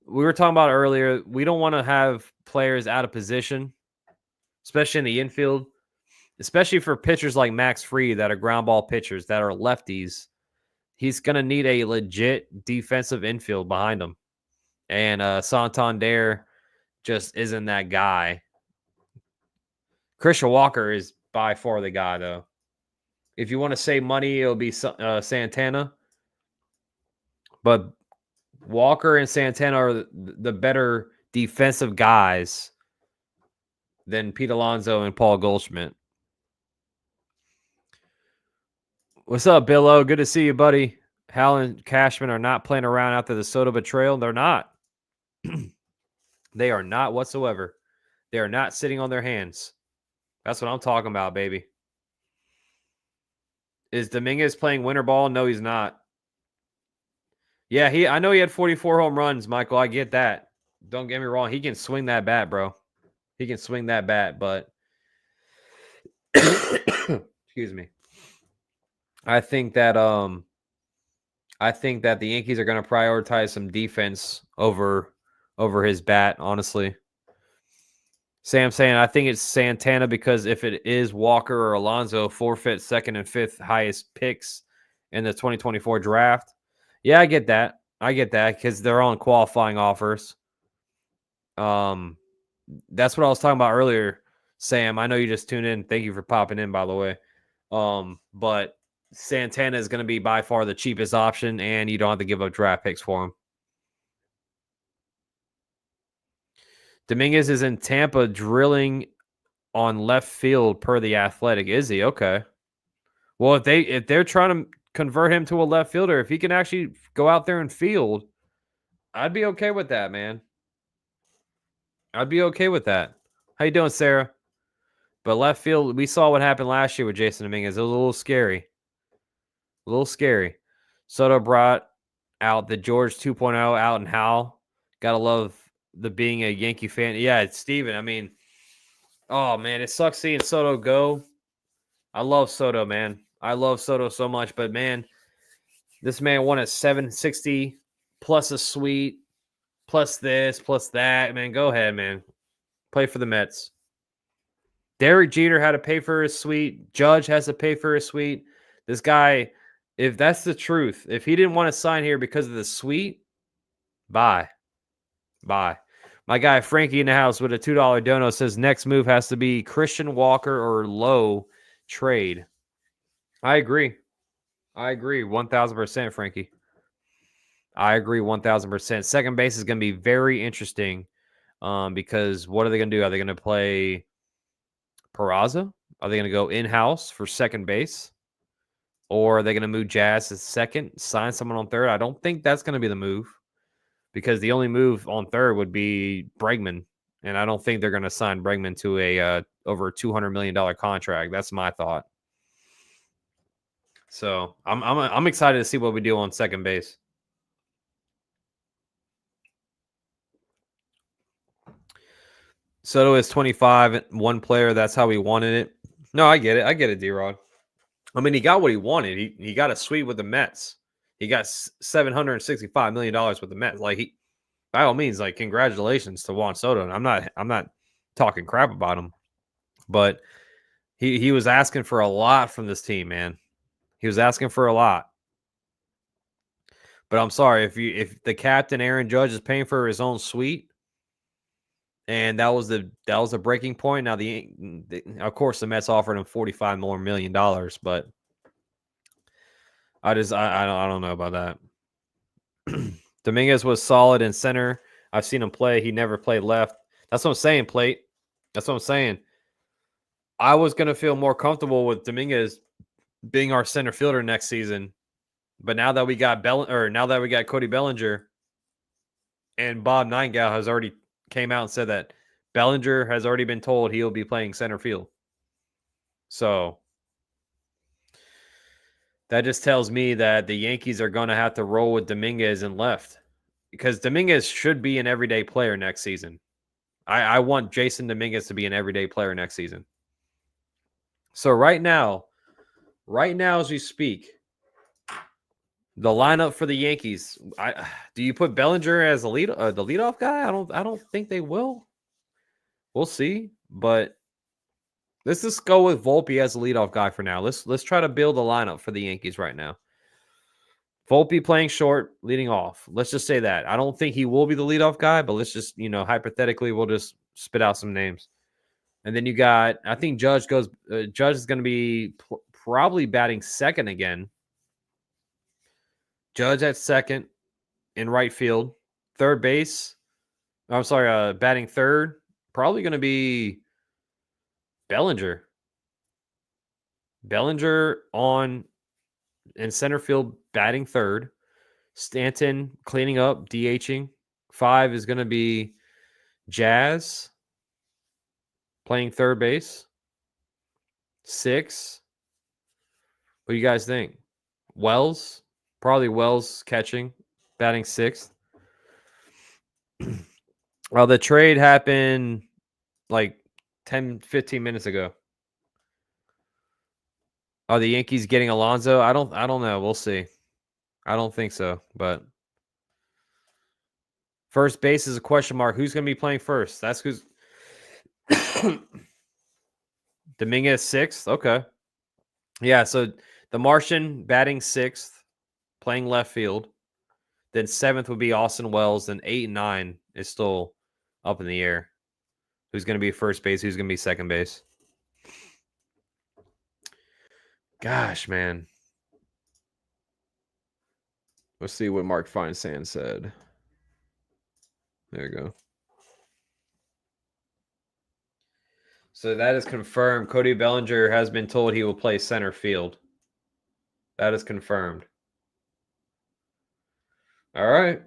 We were talking about earlier. We don't want to have players out of position, especially in the infield, especially for pitchers like Max Fried that are ground ball pitchers that are lefties. He's going to need a legit defensive infield behind him. And Santander just isn't that guy. Christian Walker is by far the guy, though. If you want to save money, it'll be Santana. But Walker and Santana are the better defensive guys than Pete Alonso and Paul Goldschmidt. What's up, Billo? Good to see you, buddy. Hal and Cashman are not playing around after the Soto betrayal. They're not. They are not whatsoever. They are not sitting on their hands. That's what I'm talking about, baby. Is Dominguez playing winter ball? No, he's not. Yeah, I know he had 44 home runs, Michael. I get that. Don't get me wrong. He can swing that bat, bro. He can swing that bat, but excuse me. I think that the Yankees are going to prioritize some defense over his bat, honestly. Sam saying I think it's Santana because if it is Walker or Alonso, forfeit second and fifth highest picks in the 2024 draft. Yeah, I get that. Because they're on qualifying offers. That's what I was talking about earlier, Sam. I know you just tuned in. Thank you for popping in, by the way. But Santana is going to be by far the cheapest option, and you don't have to give up draft picks for him. Dominguez is in Tampa drilling on left field per The Athletic. Is he? Okay. Well, if they're trying to convert him to a left fielder, if he can actually go out there and field, I'd be okay with that, man. I'd be okay with that. How you doing, Sarah? But left field, we saw what happened last year with Jason Dominguez. It was a little scary. A little scary. Soto brought out the George 2.0 out and Howell. Gotta love the being a Yankee fan. Yeah, it's Steven. I mean, oh man, it sucks seeing Soto go. I love Soto, man. I love Soto so much, but man, this man won at 760 plus a suite, plus this, plus that. Man, go ahead, man. Play for the Mets. Derek Jeter had to pay for his suite. Judge has to pay for his suite. This guy, if that's the truth, if he didn't want to sign here because of the suite, bye. Bye. My guy Frankie in the house with a $2 dono says next move has to be Christian Walker or Lowe trade. I agree. 1,000%, Frankie. I agree 1,000%. Second base is going to be very interesting because what are they going to do? Are they going to play Peraza? Are they going to go in-house for second base? Or are they going to move Jazz to second, sign someone on third? I don't think that's going to be the move because the only move on third would be Bregman. And I don't think they're going to sign Bregman to a over a $200 million contract. That's my thought. So I'm excited to see what we do on second base. Soto is 25, one player. That's how he wanted it. No, I get it, D-Rod. I mean, he got what he wanted. He got a suite with the Mets. He got $765 million with the Mets. Like, he, by all means, like, congratulations to Juan Soto. And I'm not talking crap about him, but he was asking for a lot from this team, man. He was asking for a lot. But I'm sorry, if the captain Aaron Judge is paying for his own suite, and that was the breaking point. Now of course the Mets offered him $45 million, but I don't know about that. Dominguez was solid in center. I've seen him play. He never played left. That's what I'm saying, Plate. That's what I'm saying. I was gonna feel more comfortable with Dominguez being our center fielder next season, but now that we got Cody Bellinger, and Bob Nightengale has already came out and said that Bellinger has already been told he'll be playing center field. So that just tells me that the Yankees are going to have to roll with Dominguez in left because Dominguez should be an everyday player next season. I want Jason Dominguez to be an everyday player next season. So right now as we speak, the lineup for the Yankees, do you put Bellinger as the leadoff guy? I don't think they will. We'll see, but let's just go with Volpe as the leadoff guy for now. Let's try to build a lineup for the Yankees right now. Volpe playing short, leading off. Let's just say that. I don't think he will be the leadoff guy, but let's just, hypothetically, we'll just spit out some names. And then you got, I think Judge is going to be probably batting second again. Judge at second in right field. Third base. I'm sorry, batting third. Probably going to be Bellinger. Bellinger on in center field batting third. Stanton cleaning up, DHing. 5 is going to be Jazz playing third base. 6. What do you guys think? Wells? Probably Wells catching. batting sixth. Well, the trade happened like 10, 15 minutes ago. Are the Yankees getting Alonso? I don't know. We'll see. I don't think so, but first base is a question mark. Who's going to be playing first? That's who's Dominguez sixth. Okay. Yeah, so the Martian batting sixth, playing left field. Then seventh would be Austin Wells. Then 8 and 9 is still up in the air. Who's going to be first base? Who's going to be second base? Gosh, man. Let's see what Mark Feinsand said. There you go. So that is confirmed. Cody Bellinger has been told he will play center field. That is confirmed. All right.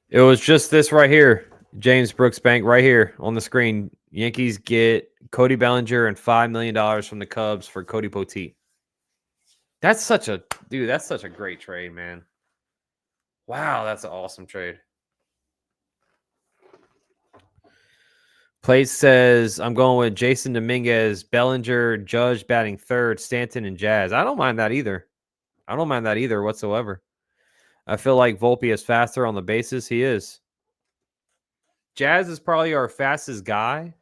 It was just this right here. James Brooks Bank right here on the screen. Yankees get Cody Bellinger and $5 million from the Cubs for Cody Poteet. That's such a great trade, man. Wow, that's an awesome trade. Place says, I'm going with Jason Dominguez, Bellinger, Judge batting third, Stanton, and Jazz. I don't mind that either. I don't mind that either whatsoever. I feel like Volpe is faster on the bases. He is. Jazz is probably our fastest guy.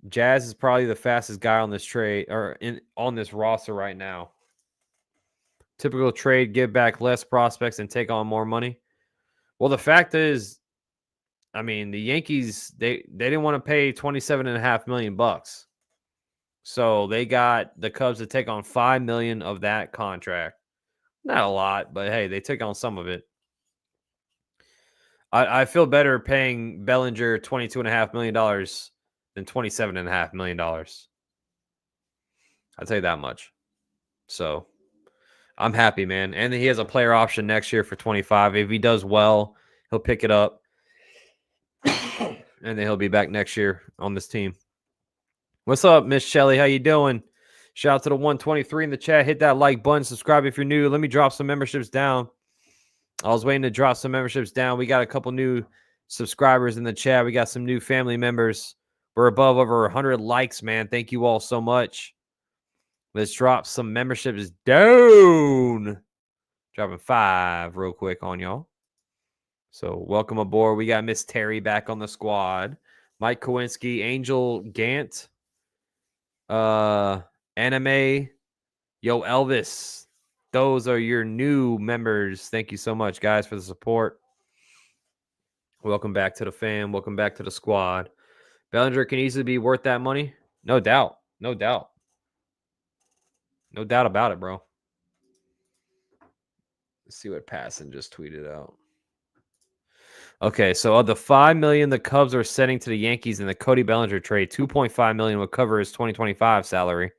Jazz is probably the fastest guy on this trade or on this roster right now. Typical trade, give back less prospects and take on more money. Well, the fact is, I mean, the Yankees, they didn't want to pay $27.5 million. So they got the Cubs to take on $5 million of that contract. Not a lot, but hey, they took on some of it. I feel better paying Bellinger $22.5 million than $27.5 million. I'll tell you that much. So I'm happy, man. And he has a player option next year for 25. If he does well, he'll pick it up. And then he'll be back next year on this team. What's up, Miss Shelley? How you doing? Shout out to the 123 in the chat. Hit that like button. Subscribe if you're new. Let me drop some memberships down. I was waiting to drop some memberships down. We got a couple new subscribers in the chat. We got some new family members. We're above over 100 likes, man. Thank you all so much. Let's drop some memberships down. Dropping 5 real quick on y'all. So welcome aboard. We got Miss Terry back on the squad. Mike Kowinski, Angel Gant, Anime, Yo Elvis. Those are your new members. Thank you so much, guys, for the support. Welcome back to the fam. Welcome back to the squad. Bellinger can easily be worth that money. No doubt. No doubt. No doubt about it, bro. Let's see what Passon just tweeted out. Okay, so of the $5 million the Cubs are sending to the Yankees in the Cody Bellinger trade, $2.5 million will cover his 2025 salary.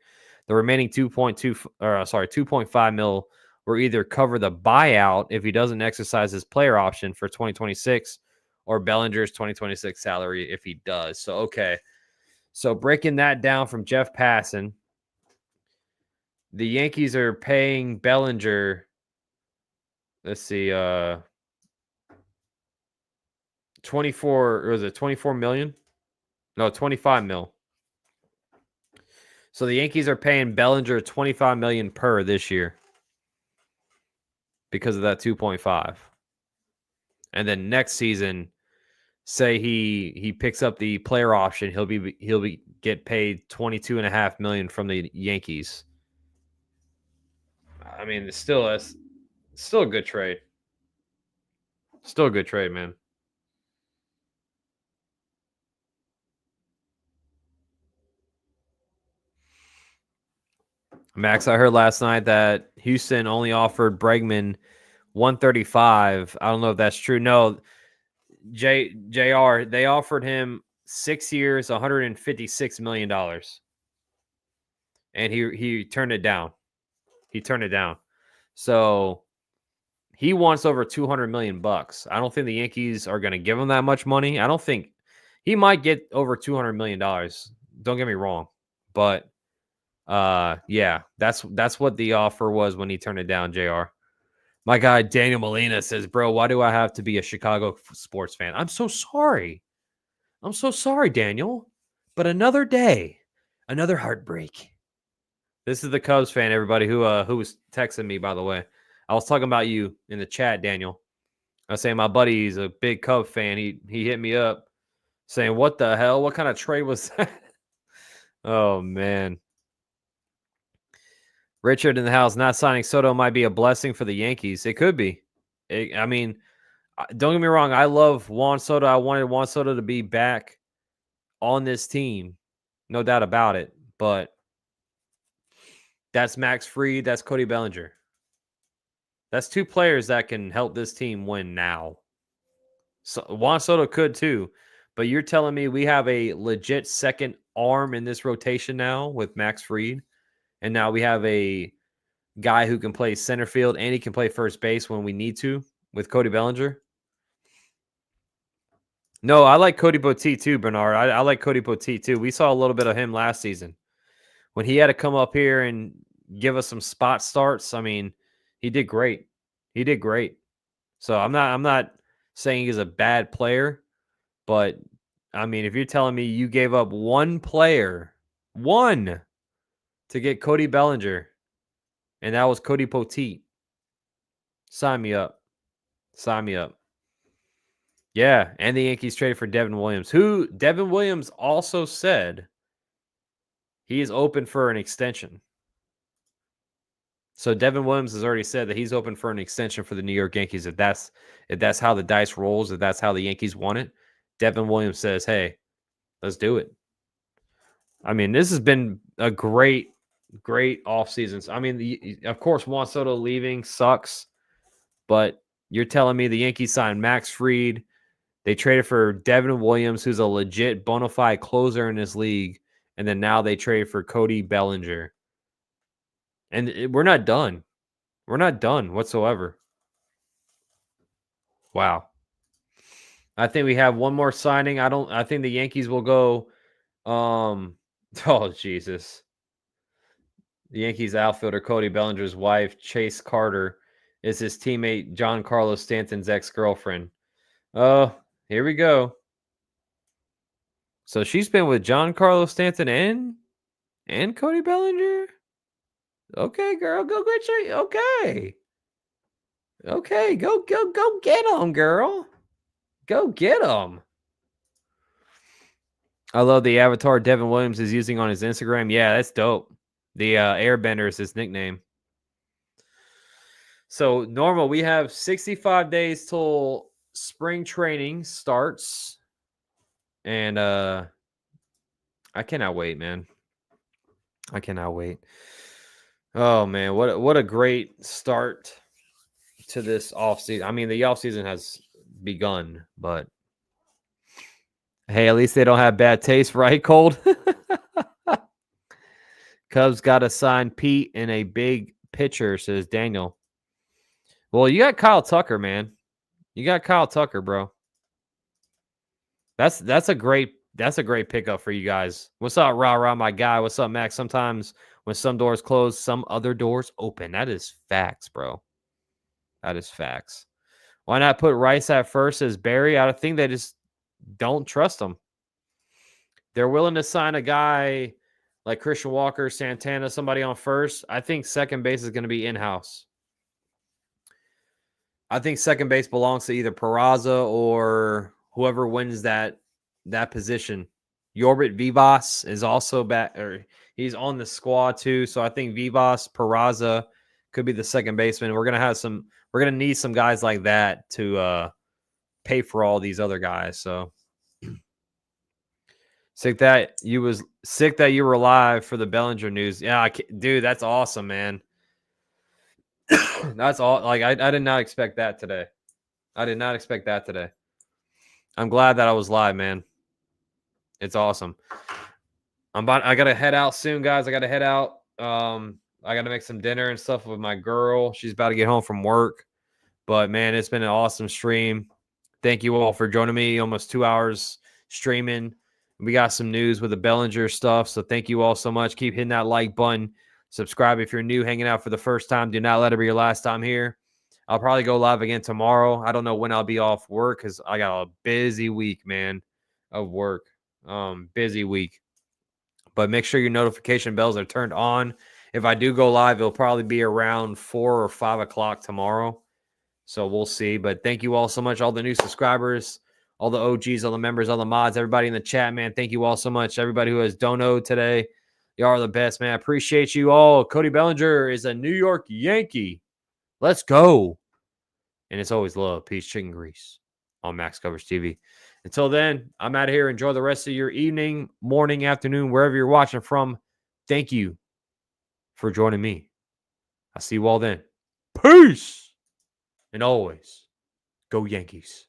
The remaining $2.5 million will either cover the buyout if he doesn't exercise his player option for 2026, or Bellinger's 2026 salary if he does. So okay, so breaking that down from Jeff Passan, the Yankees are paying Bellinger. Let's see, 24, or was it 24 million? No, 25 mil. So the Yankees are paying Bellinger 25 million per this year because of that 2.5. And then next season, say he picks up the player option, he'll be get paid 22.5 million from the Yankees. I mean, it's still a good trade. Still a good trade, man. Max, I heard last night that Houston only offered Bregman 135. I don't know if that's true. No, JR, they offered him 6 years, $156 million. And he turned it down. He turned it down. So he wants over $200 million. I don't think the Yankees are going to give him that much money. I don't think he might get over $200 million. Don't get me wrong, but Yeah, that's what the offer was when he turned it down, JR. My guy Daniel Molina says, "Bro, why do I have to be a Chicago sports fan? I'm so sorry. I'm so sorry, Daniel. But another day, another heartbreak." This is the Cubs fan, everybody who was texting me, by the way. I was talking about you in the chat, Daniel. I was saying my buddy's a big Cub fan. He hit me up saying, "What the hell? What kind of trade was that?" Oh man. Richard in the house, not signing Soto might be a blessing for the Yankees. It could be. I mean, don't get me wrong. I love Juan Soto. I wanted Juan Soto to be back on this team. No doubt about it. But that's Max Fried. That's Cody Bellinger. That's two players that can help this team win now. So Juan Soto could too. But you're telling me we have a legit second arm in this rotation now with Max Fried. And now we have a guy who can play center field and he can play first base when we need to with Cody Bellinger. No, I like Cody Poteet too, Bernard. I like Cody Poteet too. We saw a little bit of him last season when he had to come up here and give us some spot starts. I mean, he did great. He did great. So I'm not saying he's a bad player, but I mean, if you're telling me you gave up one player, one, to get Cody Bellinger, and that was Cody Poteet, sign me up. Sign me up. Yeah, and the Yankees traded for Devin Williams, who Devin Williams also said he is open for an extension. So Devin Williams has already said that he's open for an extension for the New York Yankees. If that's how the dice rolls, if that's how the Yankees want it, Devin Williams says, "Hey, let's do it." I mean, this has been a great offseason. I mean, of course, Juan Soto leaving sucks, but you're telling me the Yankees signed Max Fried. They traded for Devin Williams, who's a legit bona fide closer in this league. And then now they traded for Cody Bellinger. And we're not done. We're not done whatsoever. Wow. I think we have one more signing. I think the Yankees will go oh Jesus. The Yankees outfielder Cody Bellinger's wife, Chase Carter, is his teammate Giancarlo Stanton's ex-girlfriend. Oh, here we go. So she's been with Giancarlo Stanton and Cody Bellinger? Okay, girl, go get your okay. Okay, go get them, girl. Go get them. I love the avatar Devin Williams is using on his Instagram. Yeah, that's dope. The Airbender is his nickname. So normal, we have 65 days till spring training starts, and I cannot wait, man. I cannot wait. Oh man, what a great start to this offseason. I mean, the offseason has begun, but hey, at least they don't have bad taste, right, Cold? Cubs got to sign Pete and a big pitcher, says Daniel. Well, you got Kyle Tucker, man. You got Kyle Tucker, bro. That's a great pickup for you guys. What's up, rah, my guy? What's up, Max? Sometimes when some doors close, some other doors open. That is facts, bro. That is facts. Why not put Rice at first as Barry? I think they just don't trust him. They're willing to sign a guy like Christian Walker, Santana, somebody on first. I think second base is going to be in-house. I think second base belongs to either Peraza or whoever wins that position. Yorbit Vivas is also back, or he's on the squad too. So I think Vivas, Peraza could be the second baseman. We're gonna need some guys like that to pay for all these other guys. So sick that you were alive for the Bellinger news. Yeah, dude, that's awesome, man. That's all. Like I did not expect that today. I did not expect that today. I'm glad that I was live, man. It's awesome. I gotta head out soon, guys. I gotta head out. I gotta make some dinner and stuff with my girl. She's about to get home from work. But man, it's been an awesome stream. Thank you all for joining me. Almost 2 hours streaming. We got some news with the Bellinger stuff. So thank you all so much. Keep hitting that like button. Subscribe if you're new, hanging out for the first time. Do not let it be your last time here. I'll probably go live again tomorrow. I don't know when I'll be off work because I got a busy week, man, of work. Busy week. But make sure your notification bells are turned on. If I do go live, it'll probably be around 4 or 5 o'clock tomorrow. So we'll see. But thank you all so much, all the new subscribers, all the OGs, all the members, all the mods, everybody in the chat, man. Thank you all so much. Everybody who has donoed today, you are the best, man. I appreciate you all. Cody Bellinger is a New York Yankee. Let's go. And it's always love, peace, chicken grease on Max Coverage TV. Until then, I'm out of here. Enjoy the rest of your evening, morning, afternoon, wherever you're watching from. Thank you for joining me. I'll see you all then. Peace. And always, go Yankees.